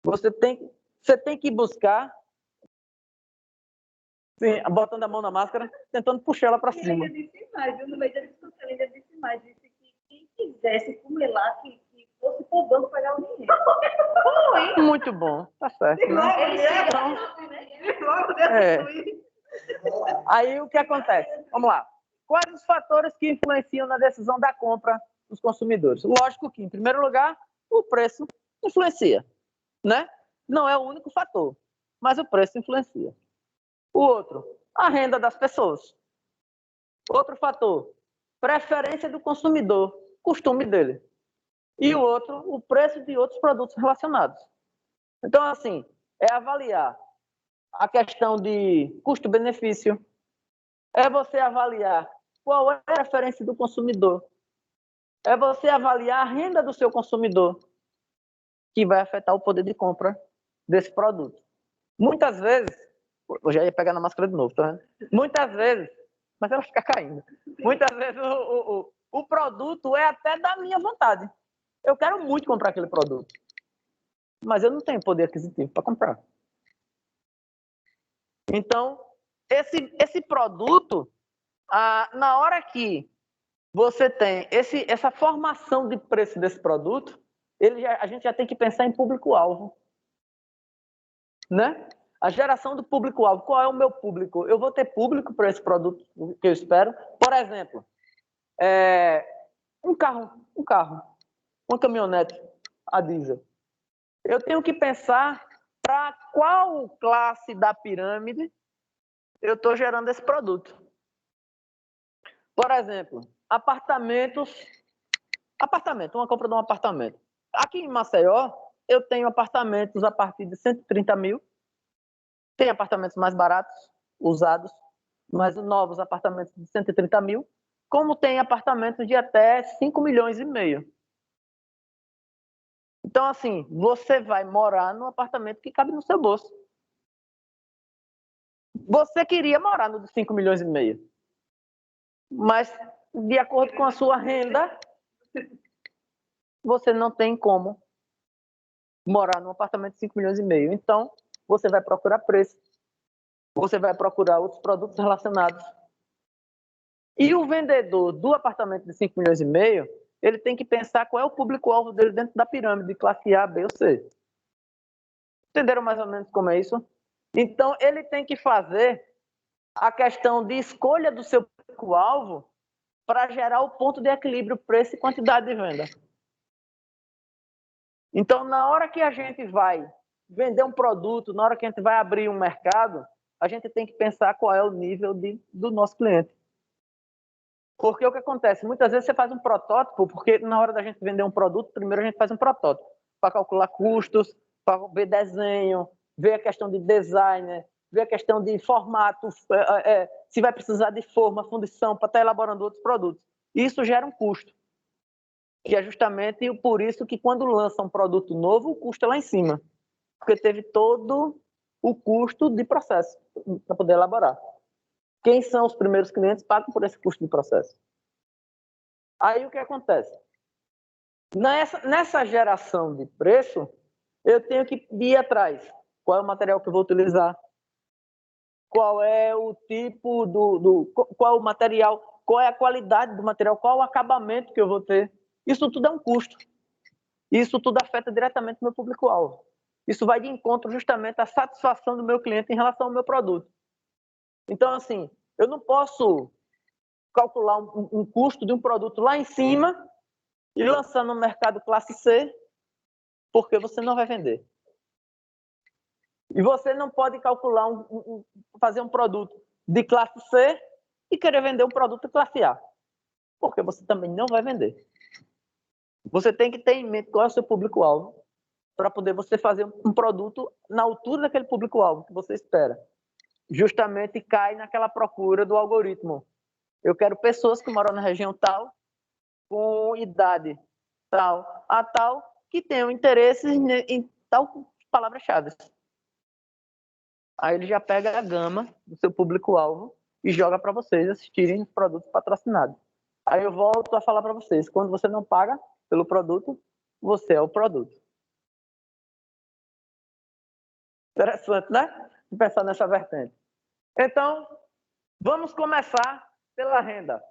Você tem que buscar, sim, botando a mão na máscara, tentando puxar ela para cima. Ele ainda disse mais, viu? No meio da discussão, ele ainda disse mais, disse que quem quisesse comer lá, que fosse por banco pagar o dinheiro. Foi. Muito bom, tá certo. Né? Aí o que acontece? Vamos lá. Quais os fatores que influenciam na decisão da compra dos consumidores? Lógico que, em primeiro lugar, o preço influencia, né? Não é o único fator, mas o preço influencia. O outro, a renda das pessoas. Outro fator, preferência do consumidor, costume dele. E o outro, o preço de outros produtos relacionados. Então, assim, é avaliar a questão de custo-benefício, é você avaliar qual é a referência do consumidor, é você avaliar a renda do seu consumidor, que vai afetar o poder de compra desse produto. Muitas vezes, eu já ia pegar na máscara de novo, tá vendo? Muitas vezes, mas ela fica caindo, muitas vezes o produto é até da minha vontade. Eu quero muito comprar aquele produto, mas eu não tenho poder aquisitivo para comprar. Então, esse produto, na hora que você tem essa formação de preço desse produto, a gente já tem que pensar em público-alvo. Né? A geração do público-alvo. Qual é o meu público? Eu vou ter público para esse produto que eu espero? Por exemplo, um carro, uma caminhonete a diesel. Eu tenho que pensar para qual classe da pirâmide eu estou gerando esse produto. Por exemplo, apartamento, uma compra de um apartamento. Aqui em Maceió, eu tenho apartamentos a partir de 130 mil, tem apartamentos mais baratos, usados, mas novos apartamentos de 130 mil, como tem apartamentos de até 5 milhões e meio. Então, assim, você vai morar num apartamento que cabe no seu bolso. Você queria morar no de 5 milhões e meio, mas de acordo com a sua renda, você não tem como morar num apartamento de 5 milhões e meio. Então, você vai procurar preço, você vai procurar outros produtos relacionados. E o vendedor do apartamento de 5 milhões e meio, ele tem que pensar qual é o público-alvo dele dentro da pirâmide, de classe A, B ou C. Entenderam mais ou menos como é isso? Então, ele tem que fazer a questão de escolha do seu público-alvo para gerar o ponto de equilíbrio preço e quantidade de venda. Então, na hora que a gente vai vender um produto, na hora que a gente vai abrir um mercado, a gente tem que pensar qual é o nível do nosso cliente. Porque o que acontece? Muitas vezes você faz um protótipo, porque na hora da gente vender um produto, primeiro a gente faz um protótipo, para calcular custos, para ver desenho, ver a questão de design, ver a questão de formato, se vai precisar de forma, fundição, para estar elaborando outros produtos. Isso gera um custo. Que é justamente por isso que quando lança um produto novo, o custo é lá em cima. Porque teve todo o custo de processo para poder elaborar. Quem são os primeiros clientes pagam por esse custo de processo. Aí o que acontece? Nessa geração de preço, eu tenho que ir atrás. Qual é o material que eu vou utilizar? Qual é o tipo qual é o material? Qual é a qualidade do material? Qual é o acabamento que eu vou ter? Isso tudo é um custo. Isso tudo afeta diretamente o meu público-alvo. Isso vai de encontro justamente à satisfação do meu cliente em relação ao meu produto. Então, assim, eu não posso calcular um custo de um produto lá em cima e lançar no mercado classe C, porque você não vai vender. E você não pode calcular, fazer um produto de classe C e querer vender um produto de classe A, porque você também não vai vender. Você tem que ter em mente qual é o seu público-alvo para poder você fazer um produto na altura daquele público-alvo que você espera. Justamente cai naquela procura do algoritmo. Eu quero pessoas que moram na região tal, com idade tal, a tal, que tenham interesses em tal palavra-chave. Aí ele já pega a gama do seu público-alvo e joga para vocês assistirem os produtos patrocinados. Aí eu volto a falar para vocês, quando você não paga pelo produto, você é o produto. Interessante, né? Pensar nessa vertente. Então, vamos começar pela renda.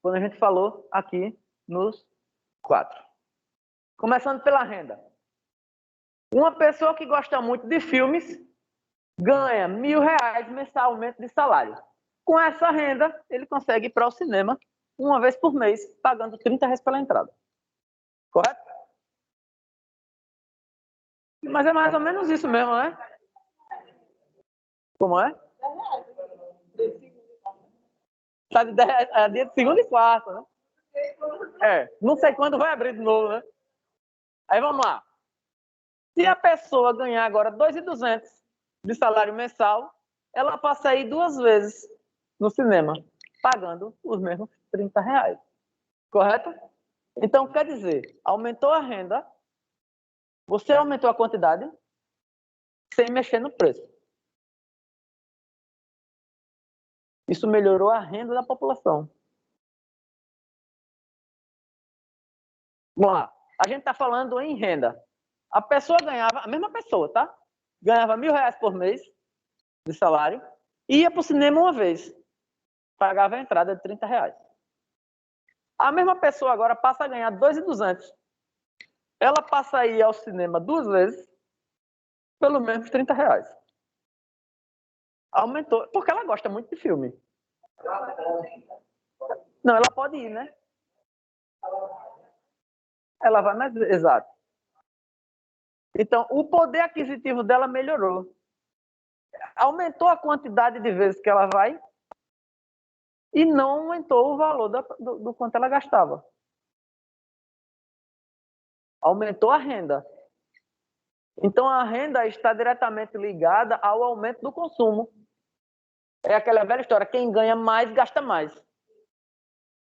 Quando a gente falou aqui nos 4. Começando pela renda. Uma pessoa que gosta muito de filmes ganha R$1.000 mensalmente de salário. Com essa renda, ele consegue ir para o cinema uma vez por mês, pagando R$30 pela entrada. Correto? Mas é mais ou menos isso mesmo, né? Como é? Tá de dia de segunda e quarta, né? Não sei quando vai abrir de novo, né? Aí vamos lá. Se a pessoa ganhar agora 2.200 de salário mensal, ela passa aí 2 vezes no cinema, pagando os mesmos R$30. Correto? Então, quer dizer, aumentou a renda, você aumentou a quantidade, sem mexer no preço. Isso melhorou a renda da população. Vamos lá. A gente está falando em renda. A pessoa ganhava, a mesma pessoa, tá? Ganhava R$1.000 por mês de salário, ia para o cinema uma vez, pagava a entrada de R$30. A mesma pessoa agora passa a ganhar 2.200. Ela passa a ir ao cinema 2 vezes, pelo menos R$30. Aumentou, porque ela gosta muito de filme. Não, ela pode ir, né? Ela vai mais, exato. Então, o poder aquisitivo dela melhorou. Aumentou a quantidade de vezes que ela vai e não aumentou o valor do quanto ela gastava. Aumentou a renda. Então, a renda está diretamente ligada ao aumento do consumo. É aquela velha história, quem ganha mais, gasta mais.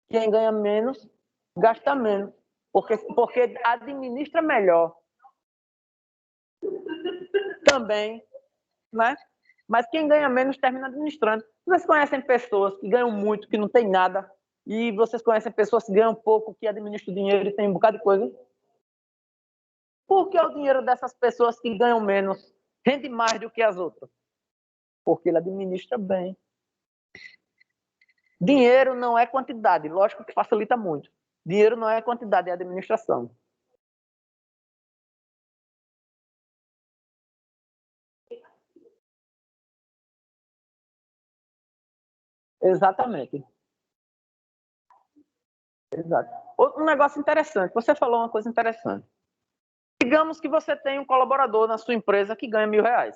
Quem ganha menos, gasta menos. Porque administra melhor. Também, né? Mas quem ganha menos termina administrando. Vocês conhecem pessoas que ganham muito, que não tem nada, e vocês conhecem pessoas que ganham pouco, que administram o dinheiro e tem um bocado de coisa? Por que o dinheiro dessas pessoas que ganham menos rende mais do que as outras? Porque ele administra bem. Dinheiro não é quantidade, lógico que facilita muito. Dinheiro não é quantidade, é administração. Exatamente. Exato. Outro negócio interessante, você falou uma coisa interessante. Digamos que você tem um colaborador na sua empresa que ganha R$1.000.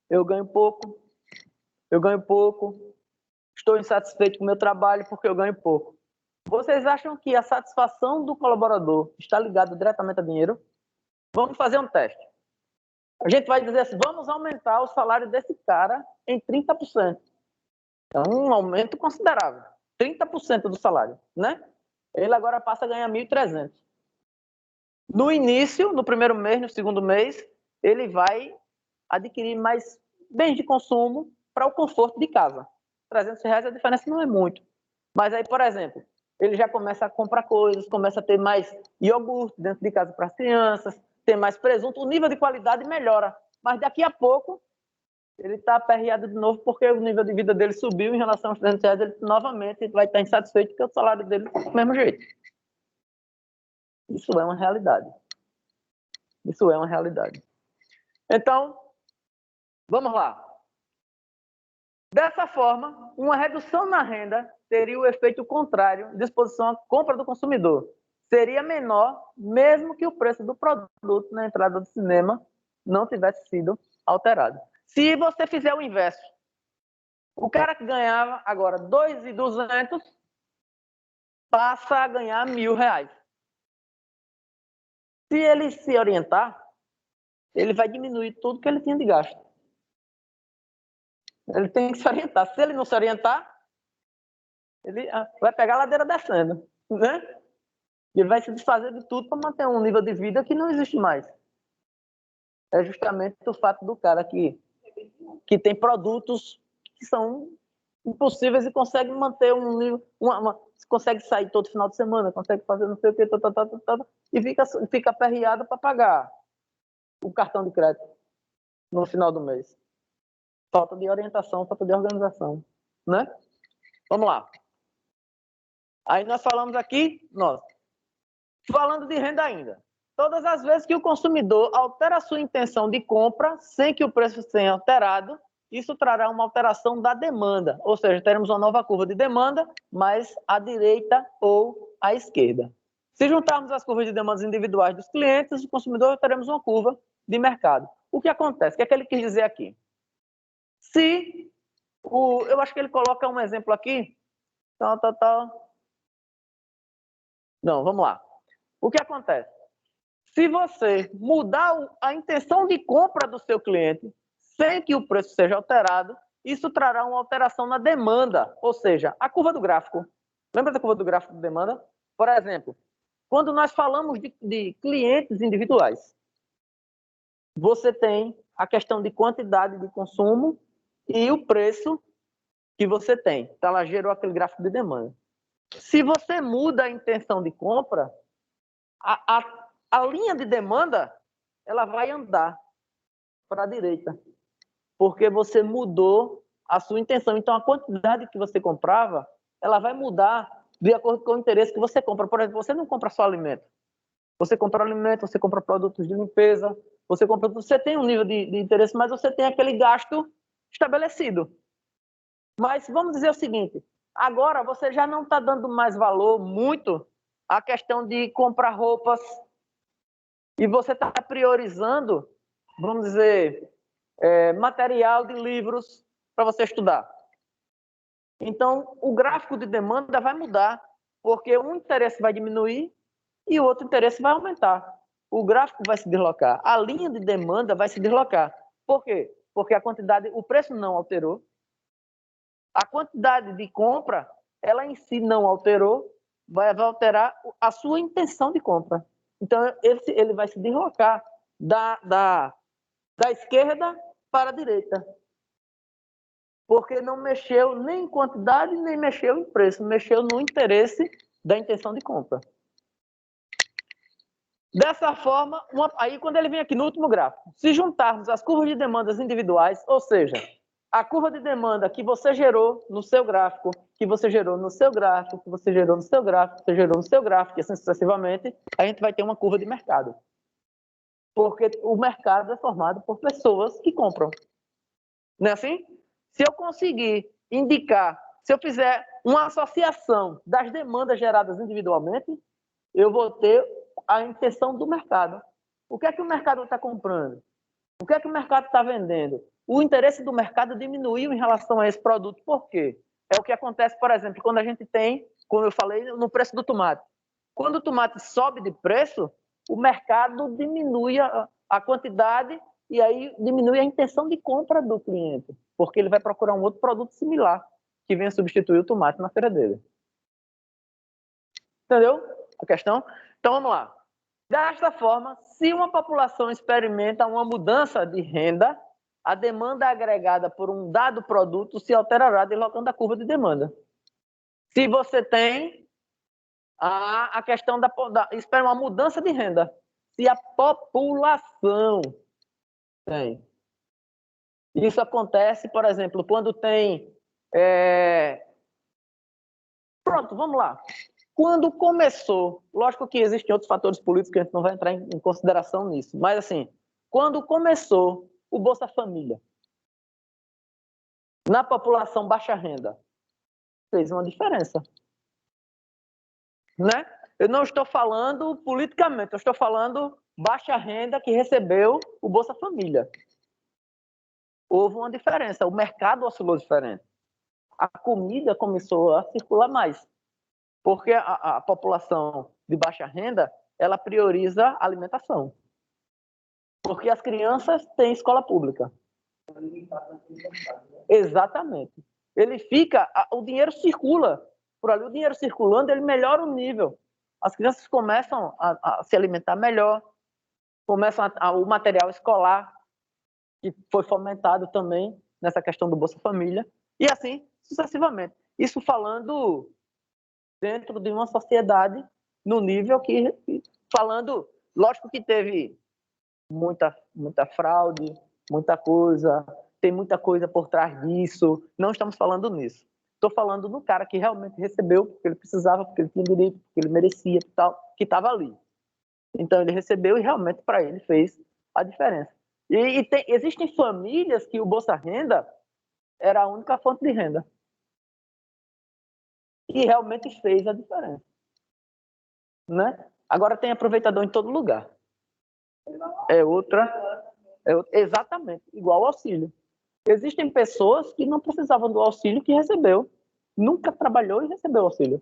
Eu ganho pouco, estou insatisfeito com o meu trabalho porque eu ganho pouco. Vocês acham que a satisfação do colaborador está ligada diretamente a dinheiro? Vamos fazer um teste. A gente vai dizer assim, vamos aumentar o salário desse cara em 30%. É um aumento considerável. 30% do salário, né? Ele agora passa a ganhar 1.300. No início, no primeiro mês, no segundo mês, ele vai adquirir mais bens de consumo para o conforto de casa. R$300 a diferença não é muito. Mas aí, por exemplo, ele já começa a comprar coisas, começa a ter mais iogurte dentro de casa para as crianças, tem mais presunto, o nível de qualidade melhora. Mas daqui a pouco, ele está aperreado de novo porque o nível de vida dele subiu em relação aos R$300, ele novamente vai estar insatisfeito porque o salário dele é do mesmo jeito. Isso é uma realidade. Isso é uma realidade. Então, vamos lá. Dessa forma, uma redução na renda teria o efeito contrário de exposição à compra do consumidor. Seria menor, mesmo que o preço do produto na entrada do cinema não tivesse sido alterado. Se você fizer o inverso, o cara que ganhava agora R$2.200 passa a ganhar R$1.000. Se ele se orientar, ele vai diminuir tudo que ele tinha de gasto. Ele tem que se orientar. Se ele não se orientar, ele vai pegar a ladeira descendo, né? Ele vai se desfazer de tudo para manter um nível de vida que não existe mais. É justamente o fato do cara que tem produtos que são impossíveis e consegue manter um nível, consegue sair todo final de semana, consegue fazer não sei o que, e fica aperreado para pagar o cartão de crédito no final do mês. Falta de orientação, falta de organização, né? Vamos lá. Aí nós falamos aqui, falando de renda ainda. Todas as vezes que o consumidor altera a sua intenção de compra sem que o preço tenha alterado, isso trará uma alteração da demanda, ou seja, teremos uma nova curva de demanda, mas à direita ou à esquerda. Se juntarmos as curvas de demandas individuais dos clientes e do consumidor, teremos uma curva de mercado. O que acontece? O que é que ele quis dizer aqui? Eu acho que ele coloca um exemplo aqui. Não, vamos lá. O que acontece? Se você mudar a intenção de compra do seu cliente, sem que o preço seja alterado, isso trará uma alteração na demanda, ou seja, a curva do gráfico. Lembra da curva do gráfico de demanda? Por exemplo, quando nós falamos de clientes individuais, você tem a questão de quantidade de consumo e o preço que você tem. Então, ela gerou aquele gráfico de demanda. Se você muda a intenção de compra, a linha de demanda ela vai andar para a direita, porque você mudou a sua intenção. Então, a quantidade que você comprava, ela vai mudar de acordo com o interesse que você compra. Por exemplo, você não compra só alimento. Você compra alimento, você compra produtos de limpeza, você tem um nível de interesse, mas você tem aquele gasto estabelecido. Mas vamos dizer o seguinte, agora você já não está dando mais valor muito à questão de comprar roupas e você está priorizando, vamos dizer, material de livros para você estudar. Então, o gráfico de demanda vai mudar, porque um interesse vai diminuir e o outro interesse vai aumentar. O gráfico vai se deslocar, a linha de demanda vai se deslocar. Por quê? Porque a quantidade, o preço não alterou, a quantidade de compra, ela em si não alterou, vai alterar a sua intenção de compra. Então, ele vai se deslocar da esquerda para a direita. Porque não mexeu nem em quantidade, nem mexeu em preço, mexeu no interesse da intenção de compra. Dessa forma, aí quando ele vem aqui no último gráfico, se juntarmos as curvas de demandas individuais, ou seja, a curva de demanda que você gerou no seu gráfico, que você gerou no seu gráfico, que você gerou no seu gráfico, que você gerou no seu gráfico, e assim sucessivamente, a gente vai ter uma curva de mercado. Porque o mercado é formado por pessoas que compram. Não é assim? Se eu conseguir indicar, se eu fizer uma associação das demandas geradas individualmente, eu vou ter a intenção do mercado. O que é que o mercado está comprando? O que é que o mercado está vendendo? O interesse do mercado diminuiu em relação a esse produto. Por quê? É o que acontece, por exemplo, quando a gente tem, como eu falei, no preço do tomate. Quando o tomate sobe de preço, o mercado diminui a quantidade e aí diminui a intenção de compra do cliente, porque ele vai procurar um outro produto similar que venha substituir o tomate na feira dele. Entendeu a questão? Então, vamos lá. Desta forma, se uma população experimenta uma mudança de renda, a demanda agregada por um dado produto se alterará deslocando a curva de demanda. Se você tem a questão espera uma mudança de renda, se a população tem. Isso acontece, por exemplo, quando tem... Pronto, vamos lá. Quando começou, lógico que existem outros fatores políticos que a gente não vai entrar em consideração nisso, mas assim, quando começou o Bolsa Família, na população baixa renda, fez uma diferença. Né? Eu não estou falando politicamente, eu estou falando baixa renda que recebeu o Bolsa Família. Houve uma diferença, o mercado oscilou diferente. A comida começou a circular mais. Porque a população de baixa renda, ela prioriza a alimentação. Porque as crianças têm escola pública. Exatamente. O dinheiro circula. Por ali, o dinheiro circulando, ele melhora o nível. As crianças começam a se alimentar melhor, começam o material escolar, que foi fomentado também nessa questão do Bolsa Família, e assim sucessivamente. Isso falando dentro de uma sociedade no nível que, falando, lógico que teve muita fraude, muita coisa, tem muita coisa por trás disso, não estamos falando nisso. Estou falando do cara que realmente recebeu, porque ele precisava, porque ele tinha direito, porque ele merecia, tal, que estava ali. Então ele recebeu e realmente para ele fez a diferença. Existem famílias que o Bolsa Renda era a única fonte de renda. E realmente fez a diferença. Né? Agora tem aproveitador em todo lugar. Exatamente, igual ao auxílio. Existem pessoas que não precisavam do auxílio que recebeu. Nunca trabalhou e recebeu auxílio.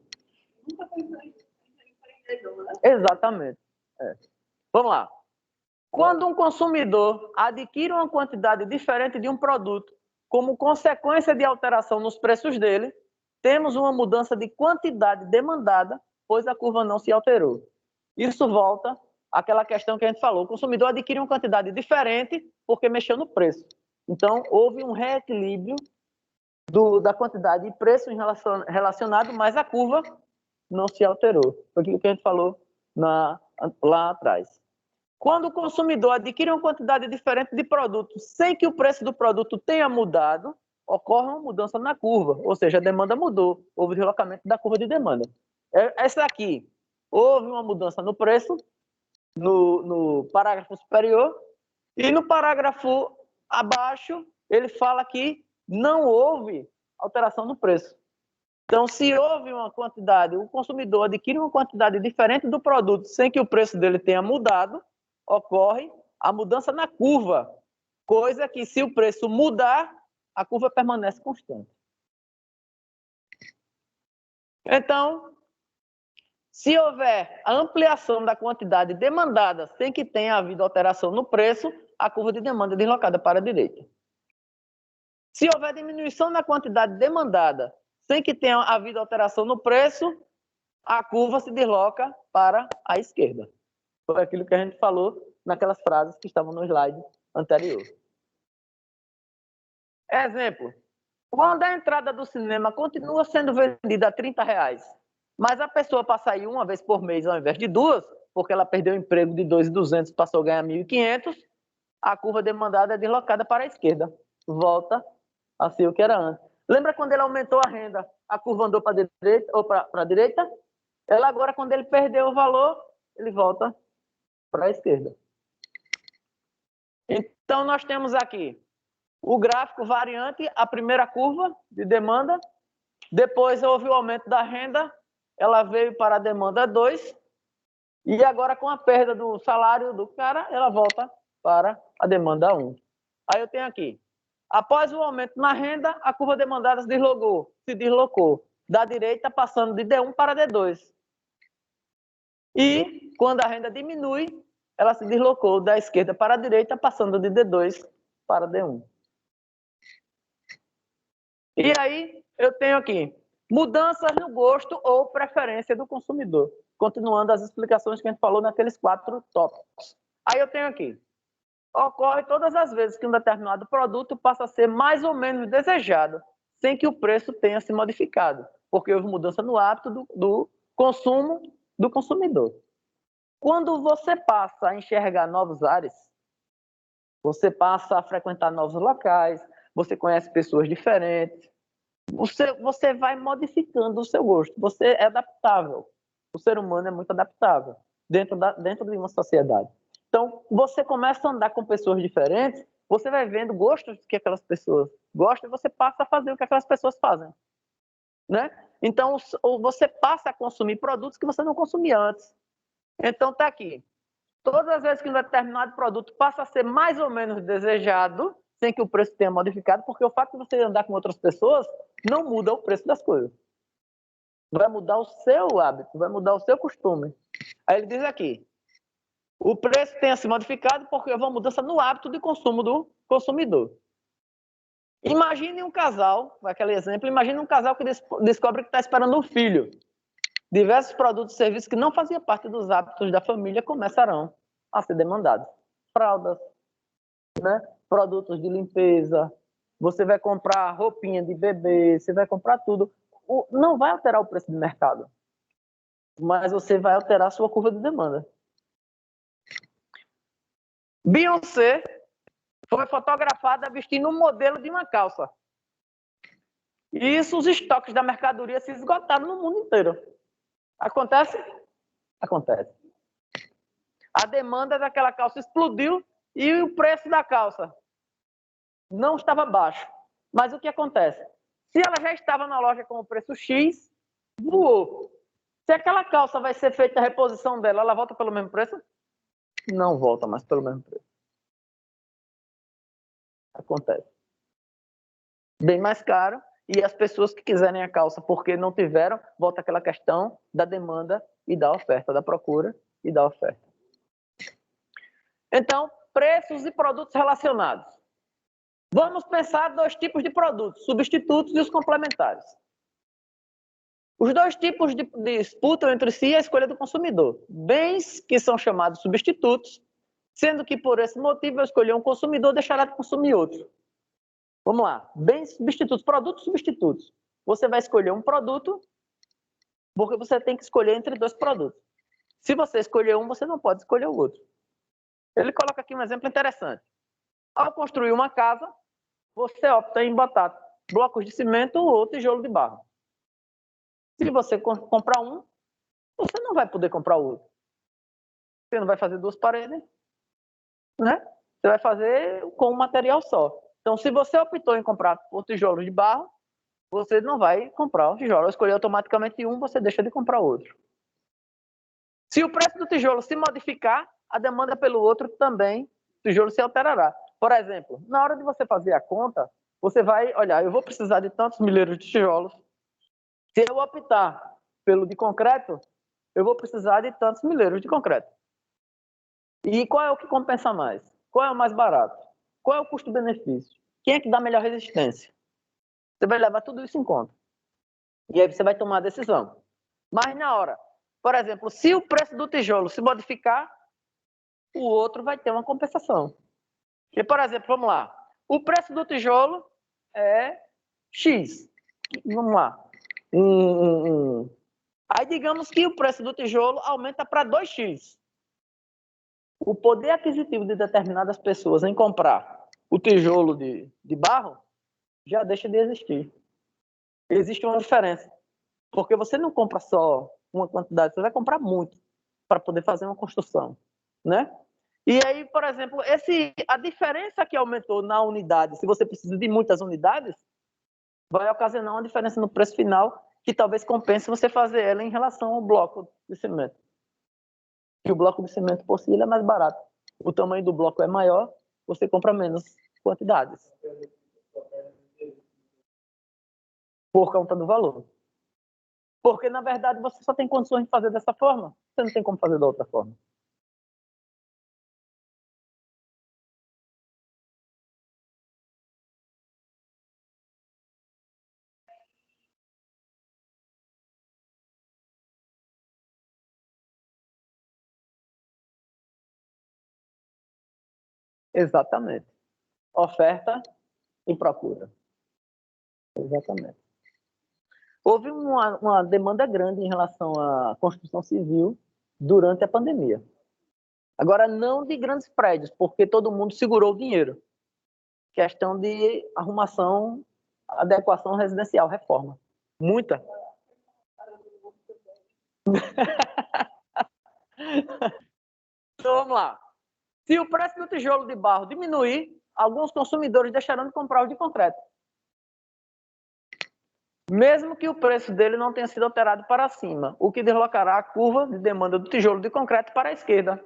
Nunca foi empreendedor, né? Exatamente. Vamos lá. Quando um consumidor adquire uma quantidade diferente de um produto, como consequência de alteração nos preços dele, temos uma mudança de quantidade demandada, pois a curva não se alterou. Isso volta àquela questão que a gente falou. O consumidor adquire uma quantidade diferente porque mexeu no preço. Então, houve um reequilíbrio da quantidade e preço relacionado, mas a curva não se alterou. Foi aquilo que a gente falou lá atrás. Quando o consumidor adquire uma quantidade diferente de produtos sem que o preço do produto tenha mudado, ocorre uma mudança na curva, ou seja, a demanda mudou, houve deslocamento da curva de demanda. Essa aqui, houve uma mudança no preço, no parágrafo superior, e no parágrafo abaixo, ele fala que não houve alteração no preço. Então, se houve uma quantidade, o consumidor adquire uma quantidade diferente do produto sem que o preço dele tenha mudado, ocorre a mudança na curva, coisa que se o preço mudar, a curva permanece constante. Então, se houver a ampliação da quantidade demandada sem que tenha havido alteração no preço, a curva de demanda é deslocada para a direita. Se houver diminuição na quantidade demandada sem que tenha havido alteração no preço, a curva se desloca para a esquerda. Foi aquilo que a gente falou naquelas frases que estavam no slide anterior. Exemplo. Quando a entrada do cinema continua sendo vendida a R$30, mas a pessoa passa aí uma vez por mês ao invés de duas, porque ela perdeu o emprego de 2.200 e passou a ganhar 1.500, a curva demandada é deslocada para a esquerda. Volta a ser o que era antes. Lembra quando ele aumentou a renda, a curva andou para a direita, ou para a direita? Ela agora, quando ele perdeu o valor, ele volta para a esquerda. Então, nós temos aqui o gráfico variante, a primeira curva de demanda, depois houve o aumento da renda, ela veio para a demanda 2, e agora com a perda do salário do cara, ela volta para a demanda 1. Aí eu tenho aqui, após o aumento na renda, a curva demandada se deslocou da direita, passando de D1 para D2. E quando a renda diminui, ela se deslocou da esquerda para a direita, passando de D2 para D1. E aí, eu tenho aqui, mudanças no gosto ou preferência do consumidor. Continuando as explicações que a gente falou naqueles 4 tópicos. Aí eu tenho aqui, ocorre todas as vezes que um determinado produto passa a ser mais ou menos desejado, sem que o preço tenha se modificado, porque houve mudança no hábito do consumo do consumidor. Quando você passa a enxergar novos ares, você passa a frequentar novos locais, você conhece pessoas diferentes, você vai modificando o seu gosto, você é adaptável. O ser humano é muito adaptável dentro de uma sociedade. Então, você começa a andar com pessoas diferentes, você vai vendo gostos que aquelas pessoas gostam e você passa a fazer o que aquelas pessoas fazem. Né? Então, você passa a consumir produtos que você não consumia antes. Então, está aqui. Todas as vezes que um determinado produto passa a ser mais ou menos desejado, sem que o preço tenha modificado, porque o fato de você andar com outras pessoas não muda o preço das coisas. Vai mudar o seu hábito, vai mudar o seu costume. Aí ele diz aqui, o preço tenha se modificado porque houve uma mudança no hábito de consumo do consumidor. Imagine um casal, aquele exemplo, imagine um casal que descobre que está esperando um filho. Diversos produtos e serviços que não faziam parte dos hábitos da família começarão a ser demandados. Fraldas, né? Produtos de limpeza, você vai comprar roupinha de bebê, você vai comprar tudo. Não vai alterar o preço do mercado, mas você vai alterar a sua curva de demanda. Beyoncé foi fotografada vestindo um modelo de uma calça. E isso, os estoques da mercadoria se esgotaram no mundo inteiro. Acontece? Acontece. A demanda daquela calça explodiu e o preço da calça não estava baixo. Mas o que acontece? Se ela já estava na loja com o preço X, voou. Se aquela calça vai ser feita a reposição dela, ela volta pelo mesmo preço? Não volta mais pelo mesmo preço. Acontece. Bem mais caro. E as pessoas que quiserem a calça porque não tiveram, volta aquela questão da demanda e da oferta, da procura e da oferta. Então, preços e produtos relacionados. Vamos pensar 2 tipos de produtos, substitutos e os complementares. Os 2 tipos disputam entre si a escolha do consumidor. Bens que são chamados substitutos, sendo que por esse motivo eu escolher um consumidor deixará de consumir outro. Vamos lá, bens substitutos, produtos substitutos. Você vai escolher um produto, porque você tem que escolher entre 2 produtos. Se você escolher um, você não pode escolher o outro. Ele coloca aqui um exemplo interessante. Ao construir uma casa, você opta em botar blocos de cimento ou tijolo de barro. Se você comprar um, você não vai poder comprar o outro. Você não vai fazer 2 paredes, né? Você vai fazer com um material só. Então, se você optou em comprar o tijolo de barro, você não vai comprar o tijolo. Ao escolher automaticamente um, você deixa de comprar outro. Se o preço do tijolo se modificar, a demanda pelo outro também, o tijolo se alterará. Por exemplo, na hora de você fazer a conta, você vai olhar, eu vou precisar de tantos milheiros de tijolos. Se eu optar pelo de concreto, eu vou precisar de tantos milheiros de concreto. E qual é o que compensa mais? Qual é o mais barato? Qual é o custo-benefício? Quem é que dá melhor resistência? Você vai levar tudo isso em conta. E aí você vai tomar a decisão. Mas na hora, por exemplo, se o preço do tijolo se modificar, o outro vai ter uma compensação. E, por exemplo, vamos lá. O preço do tijolo é X. Vamos lá. Aí digamos que o preço do tijolo aumenta para 2x. O poder aquisitivo de determinadas pessoas em comprar o tijolo de barro já deixa de existir. Existe uma diferença. Porque você não compra só uma quantidade, você vai comprar muito para poder fazer uma construção, né? E aí, por exemplo, a diferença que aumentou na unidade, se você precisa de muitas unidades, vai ocasionar uma diferença no preço final que talvez compense você fazer ela em relação ao bloco de cimento. E o bloco de cimento por si ele é mais barato. O tamanho do bloco é maior, você compra menos quantidades. Por conta do valor. Porque, na verdade, você só tem condições de fazer dessa forma. Você não tem como fazer da outra forma. Exatamente. Oferta e procura. Exatamente. Houve uma demanda grande em relação à construção civil durante a pandemia. Agora, não de grandes prédios, porque todo mundo segurou o dinheiro. Questão de arrumação, adequação residencial, reforma. Muita. Então, vamos lá. Se o preço do tijolo de barro diminuir, alguns consumidores deixarão de comprar o de concreto. Mesmo que o preço dele não tenha sido alterado para cima, o que deslocará a curva de demanda do tijolo de concreto para a esquerda.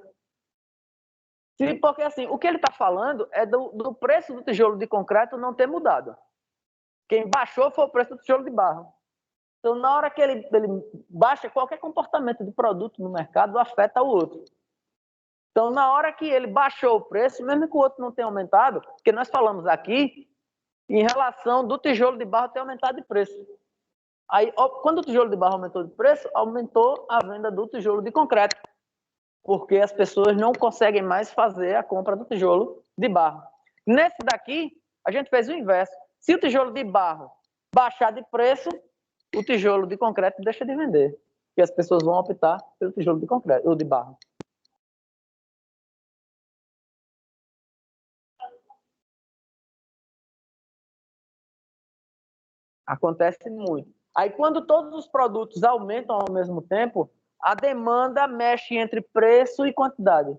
Porque assim, o que ele está falando é do preço do tijolo de concreto não ter mudado. Quem baixou foi o preço do tijolo de barro. Então, na hora que ele baixa, qualquer comportamento de produto no mercado afeta o outro. Então, na hora que ele baixou o preço, mesmo que o outro não tenha aumentado, porque nós falamos aqui em relação do tijolo de barro ter aumentado de preço. Aí, quando o tijolo de barro aumentou de preço, aumentou a venda do tijolo de concreto, porque as pessoas não conseguem mais fazer a compra do tijolo de barro. Nesse daqui, a gente fez o inverso. Se o tijolo de barro baixar de preço, o tijolo de concreto deixa de vender, e as pessoas vão optar pelo tijolo de concreto ou de barro. Acontece muito. Aí, quando todos os produtos aumentam ao mesmo tempo, a demanda mexe entre preço e quantidade.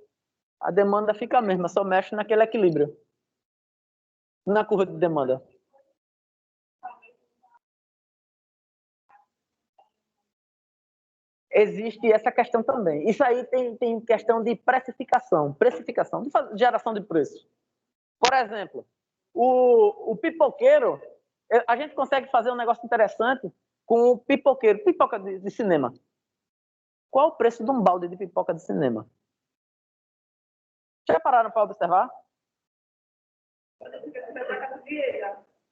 A demanda fica a mesma, só mexe naquele equilíbrio. Na curva de demanda. Existe essa questão também. Isso aí tem questão de precificação, de geração de preço. Por exemplo, o pipoqueiro, a gente consegue fazer um negócio interessante com o pipoqueiro, pipoca de cinema. Qual o preço de um balde de pipoca de cinema? Já pararam para observar?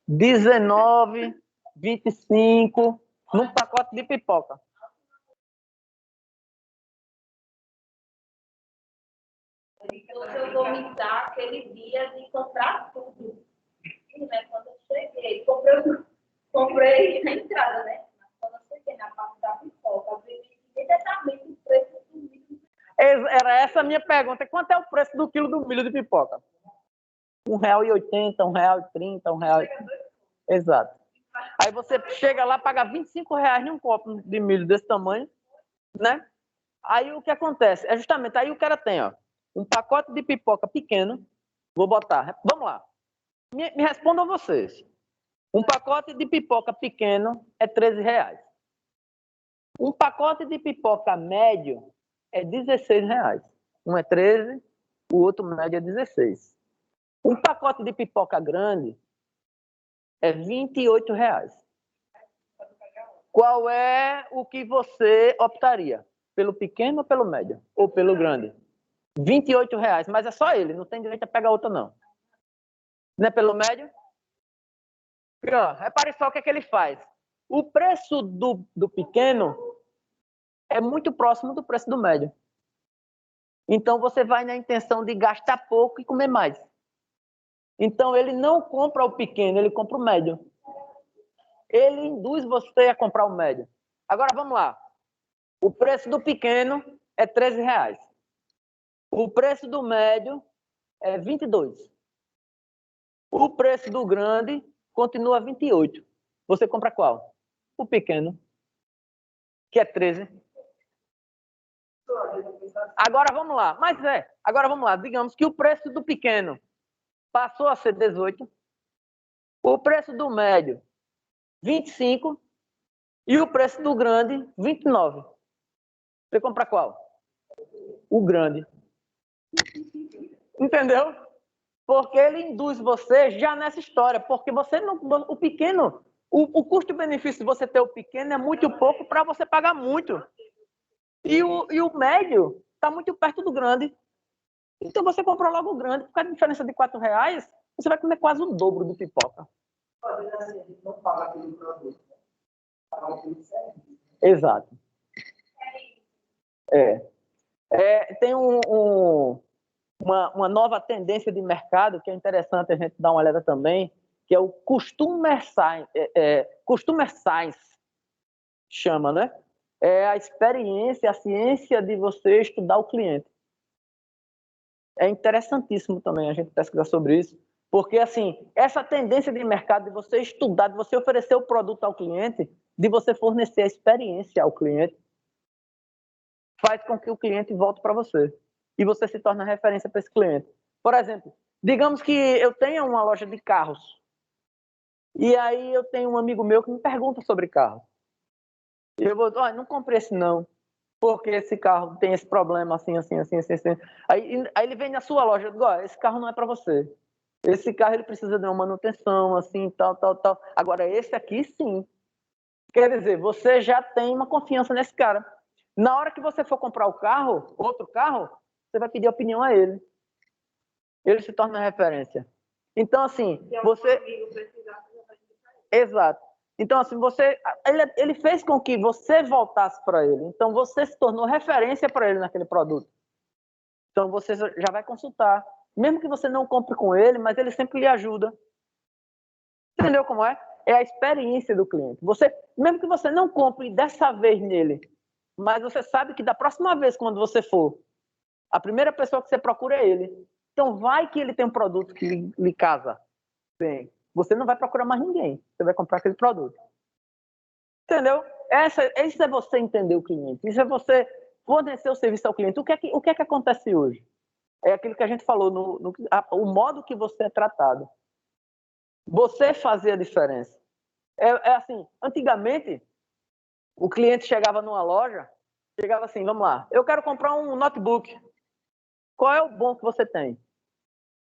19, 25 num pacote de pipoca. Eu vomitar aquele dia de comprar tudo. E, né, quando eu cheguei, comprei na entrada, né? Quando eu cheguei na parte da pipoca, eu vi imediatamente o preço do milho. Era essa a minha pergunta. Quanto é o preço do quilo do milho de pipoca? R$1,80, R$1,30, R$1,00. Exato. Aí você chega lá, paga R$25 em um copo de milho desse tamanho, né? Aí o que acontece? É justamente aí o cara tem, ó, um pacote de pipoca pequeno. Vou botar. Vamos lá. Me respondam vocês. Um pacote de pipoca pequeno é R$13. Um pacote de pipoca médio é R$16. Um é 13, o outro médio é 16. Um pacote de pipoca grande é R$28. Qual é o que você optaria? Pelo pequeno ou pelo médio? Ou pelo grande? R$28, mas é só ele, não tem direito a pegar outra, não. Não é pelo médio? E, ó, repare só o que é que ele faz. O preço do pequeno é muito próximo do preço do médio. Então, você vai na intenção de gastar pouco e comer mais. Então, ele não compra o pequeno, ele compra o médio. Ele induz você a comprar o médio. Agora, vamos lá. O preço do pequeno é R$13. O preço do médio é 22. O preço do grande continua 28. Você compra qual? O pequeno, que é 13. Agora vamos lá. Agora vamos lá. Digamos que o preço do pequeno passou a ser 18. O preço do médio, 25. E o preço do grande, 29. Você compra qual? O grande. Entendeu? Porque ele induz você já nessa história. Porque você não. O pequeno, o custo-benefício de você ter o pequeno é muito pouco para você pagar muito. E o médio está muito perto do grande. Então você compra logo o grande, por causa da diferença de R$4, você vai comer quase o dobro do pipoca. Não paga aquele produto. Paga aquele serviço. Exato. Tem uma nova tendência de mercado que é interessante a gente dar uma olhada também, que é o Customer Science, chama, né? É a experiência, a ciência de você estudar o cliente. É interessantíssimo também a gente pesquisar sobre isso, porque, assim, essa tendência de mercado de você estudar, de você oferecer o produto ao cliente, de você fornecer a experiência ao cliente, faz com que o cliente volte para você. E você se torne referência para esse cliente. Por exemplo, digamos que eu tenha uma loja de carros, e aí eu tenho um amigo meu que me pergunta sobre carro. E eu vou, não comprei esse não, porque esse carro tem esse problema assim. Aí ele vem na sua loja e diz, esse carro não é para você. Esse carro ele precisa de uma manutenção, assim, tal. Agora, esse aqui, sim. Quer dizer, você já tem uma confiança nesse cara. Na hora que você for comprar o carro, outro carro, você vai pedir opinião a ele. Ele se torna referência. Então, assim, você... Exato. Então, assim, ele fez com que você voltasse para ele. Então, você se tornou referência para ele naquele produto. Então, você já vai consultar. Mesmo que você não compre com ele, mas ele sempre lhe ajuda. Entendeu como é? É a experiência do cliente. Mesmo que você não compre dessa vez nele, mas você sabe que da próxima vez, quando você for, a primeira pessoa que você procura é ele. Então, vai que ele tem um produto que lhe casa bem. Você não vai procurar mais ninguém. Você vai comprar aquele produto. Entendeu? Isso é você entender o cliente. Isso é você fornecer o serviço ao cliente. O que é que acontece hoje? É aquilo que a gente falou, o modo que você é tratado. Você fazer a diferença. É assim, antigamente, o cliente chegava numa loja, chegava assim, vamos lá, eu quero comprar um notebook. Qual é o bom que você tem?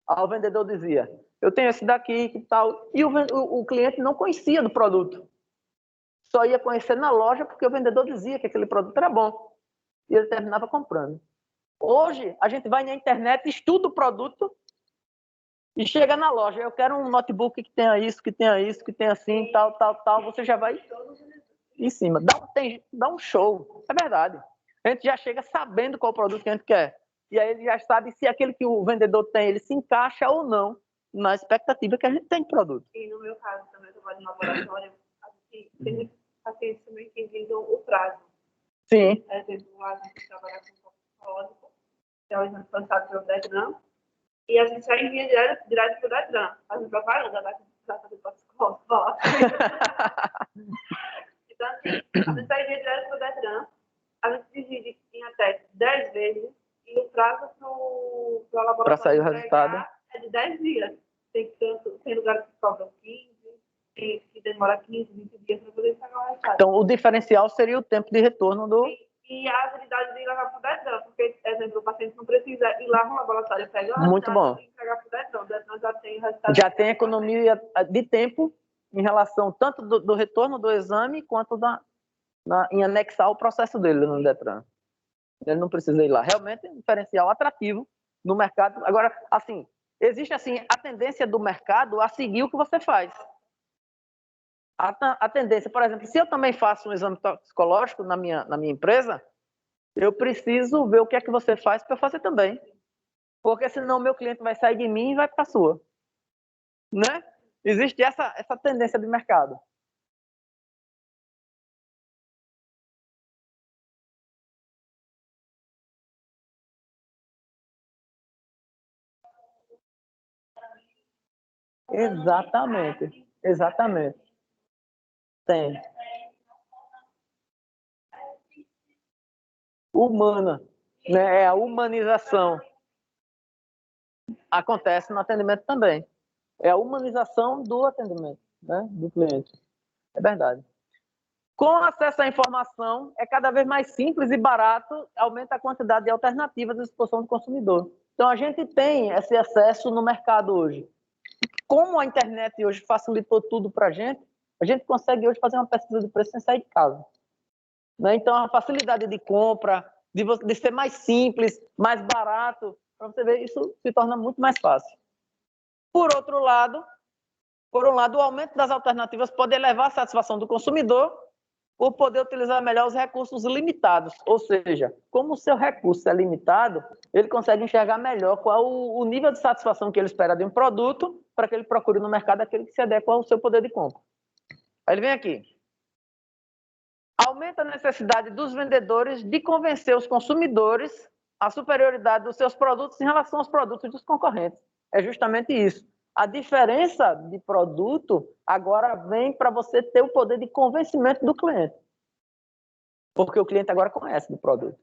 Aí o vendedor dizia, eu tenho esse daqui, que tal. E o cliente não conhecia do produto. Só ia conhecer na loja porque o vendedor dizia que aquele produto era bom. E ele terminava comprando. Hoje, a gente vai na internet, estuda o produto e chega na loja. Eu quero um notebook que tenha isso, que tenha assim, tal. Você já vai em cima. Dá um show. É verdade. A gente já chega sabendo qual produto que a gente quer. E aí ele já sabe se aquele que o vendedor tem, ele se encaixa ou não na expectativa que a gente tem de produto. E no meu caso também, eu trabalho no laboratório, tem muitos pacientes também que visam o prazo. Sim. Por exemplo, a gente trabalha com toxicológico, que é o exame passado pelo DEDRAM, e a gente já envia direto para o DEDRAM. A gente propaganda da trata do toxicológico. Então, assim, a gente já envia direto para o DEDRAM, a gente divide em até 10 vezes, e o prazo para o laboratório para sair o resultado é de 10 dias. Tem lugares que cobram 15, que demora 15, 20 dias para poder pagar o resultado. Então, o diferencial seria o tempo de retorno do... e a agilidade de levar para o Detran, porque, por exemplo, o paciente não precisa ir lá no laboratório pegar Muito bom. e entregar para o Detran. O Detran já tem o resultado. Já tem economia de tempo em relação tanto do retorno do exame quanto em anexar o processo dele no Detran. Ele não precisa ir lá. Realmente é um diferencial atrativo no mercado. Agora, assim, existe assim a tendência do mercado a seguir o que você faz. A tendência, por exemplo, se eu também faço um exame toxicológico na minha empresa, eu preciso ver o que é que você faz para eu fazer também. Porque senão meu cliente vai sair de mim e vai para a sua. Né? Existe essa tendência de mercado. Exatamente. Exatamente. Tem. Humana. Né? É a humanização. Acontece no atendimento também. É a humanização do atendimento, né? Do cliente. É verdade. Com acesso à informação, é cada vez mais simples e barato, aumenta a quantidade de alternativas à disposição do consumidor. Então, a gente tem esse acesso no mercado hoje. Como a internet hoje facilitou tudo para a gente consegue hoje fazer uma pesquisa de preço sem sair de casa. Né? Então, a facilidade de compra, de ser mais simples, mais barato, para você ver, isso se torna muito mais fácil. Por um lado, o aumento das alternativas pode elevar a satisfação do consumidor por poder utilizar melhor os recursos limitados. Ou seja, como o seu recurso é limitado, ele consegue enxergar melhor qual o nível de satisfação que ele espera de um produto para que ele procure no mercado aquele que se adequa ao seu poder de compra. Aí ele vem aqui. Aumenta a necessidade dos vendedores de convencer os consumidores à superioridade dos seus produtos em relação aos produtos dos concorrentes. É justamente isso. A diferença de produto agora vem para você ter o poder de convencimento do cliente. Porque o cliente agora conhece do produto.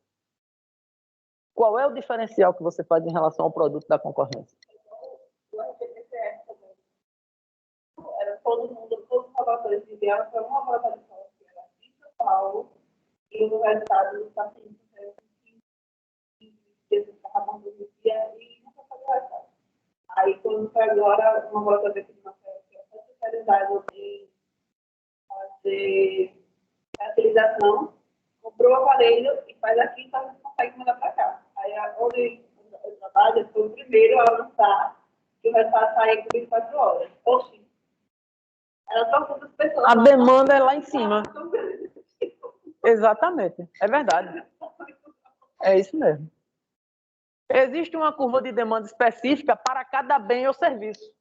Qual é o diferencial que você faz em relação ao produto da concorrência? O RPPCR também. Era todo mundo, todos os laboratórios enviavam para um laboratório que era em São Paulo, e o resultado dos pacientes eram 15 dias de trabalho do dia e nunca fazia o resultado. Aí, quando foi agora, uma laboratório aqui de Maceió, que é especializado em fazer fertilização, comprou o aparelho e faz aqui, então a gente consegue mandar para cá. Aí, onde eu trabalho, foi o primeiro a lançar que o resultado saía com 24 horas. Oxi. Era só quantas pessoas. A demanda é lá em cima. Exatamente. É verdade. É isso mesmo. Existe uma curva de demanda específica para cada bem ou serviço.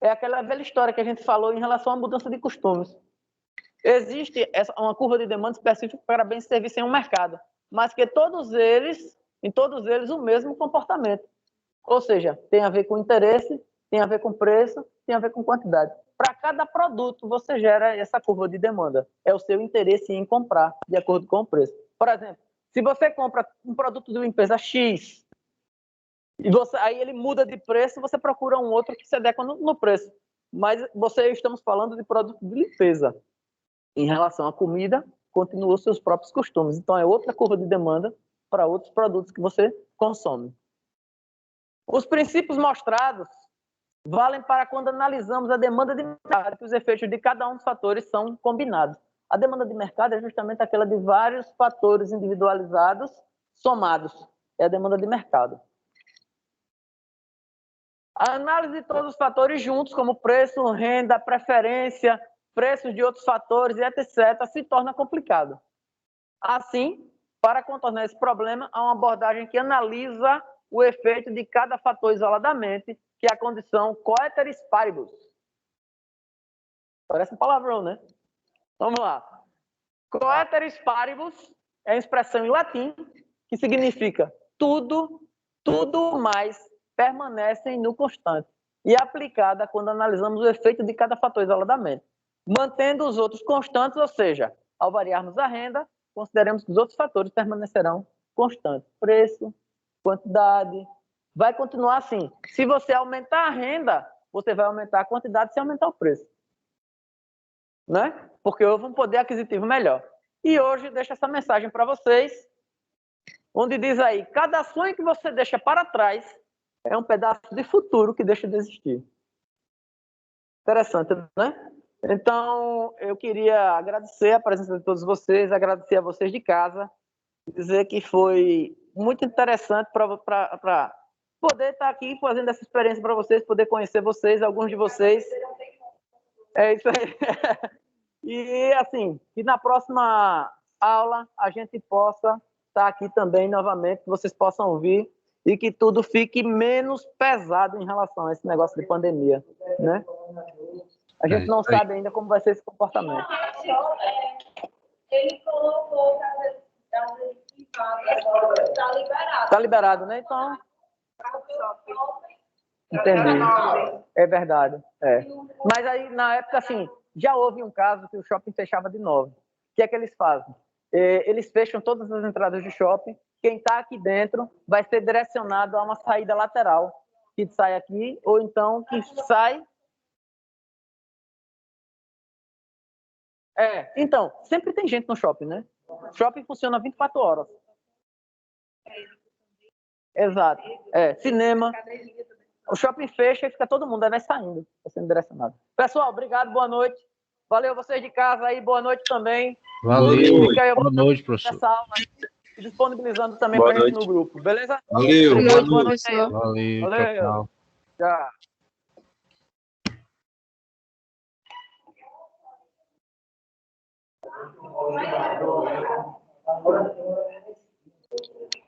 É aquela velha história que a gente falou em relação à mudança de costumes. Existe uma curva de demanda específica para bens e serviços em um mercado, mas que em todos eles, o mesmo comportamento. Ou seja, tem a ver com interesse, tem a ver com preço, tem a ver com quantidade. Para cada produto, você gera essa curva de demanda. É o seu interesse em comprar, de acordo com o preço. Por exemplo, se você compra um produto de limpeza X, e aí ele muda de preço, você procura um outro que se adequa no preço. Mas estamos falando de produto de limpeza. Em relação à comida, continua os seus próprios costumes. Então, é outra curva de demanda para outros produtos que você consome. Os princípios mostrados valem para quando analisamos a demanda de mercado, que os efeitos de cada um dos fatores são combinados. A demanda de mercado é justamente aquela de vários fatores individualizados somados. É a demanda de mercado. A análise de todos os fatores juntos, como preço, renda, preferência, preços de outros fatores e etc., se torna complicado. Assim, para contornar esse problema, há uma abordagem que analisa o efeito de cada fator isoladamente, que é a condição coeteris paribus. Parece um palavrão, né? Vamos lá. Coeteris paribus é a expressão em latim que significa tudo mais permanecem no constante e é aplicada quando analisamos o efeito de cada fator isoladamente, mantendo os outros constantes, ou seja, ao variarmos a renda, consideramos que os outros fatores permanecerão constantes. Preço, quantidade, vai continuar assim. Se você aumentar a renda, você vai aumentar a quantidade sem aumentar o preço. Né? Porque houve um poder aquisitivo melhor. E hoje deixo essa mensagem para vocês, onde diz aí, cada sonho que você deixa para trás é um pedaço de futuro que deixa de existir. Interessante, né? Então, eu queria agradecer a presença de todos vocês, agradecer a vocês de casa, dizer que foi muito interessante para poder estar aqui fazendo essa experiência para vocês, poder conhecer vocês, alguns de vocês. É isso aí. E, assim, que na próxima aula a gente possa estar aqui também novamente, que vocês possam ouvir e que tudo fique menos pesado em relação a esse negócio de pandemia, né? A gente não sabe ainda como vai ser esse comportamento. Ele colocou está liberado. Está liberado, né? Então. Entendi. É verdade. É. Mas aí, na época, assim, já houve um caso que o shopping fechava de novo. O que é que eles fazem? Eles fecham todas as entradas do shopping. Quem está aqui dentro vai ser direcionado a uma saída lateral, que sai aqui, ou então que sai. Então, sempre tem gente no shopping, né? O shopping funciona 24 horas. Exato. Cinema. O shopping fecha e fica todo mundo, aí vai saindo, vai sendo direcionado. Pessoal, obrigado, boa noite. Valeu vocês de casa aí, boa noite também. Valeu, boa noite, professor. Essa aula aí, disponibilizando também para a gente no grupo, beleza? Valeu, boa noite. Valeu, Valeu. tchau. Tchau.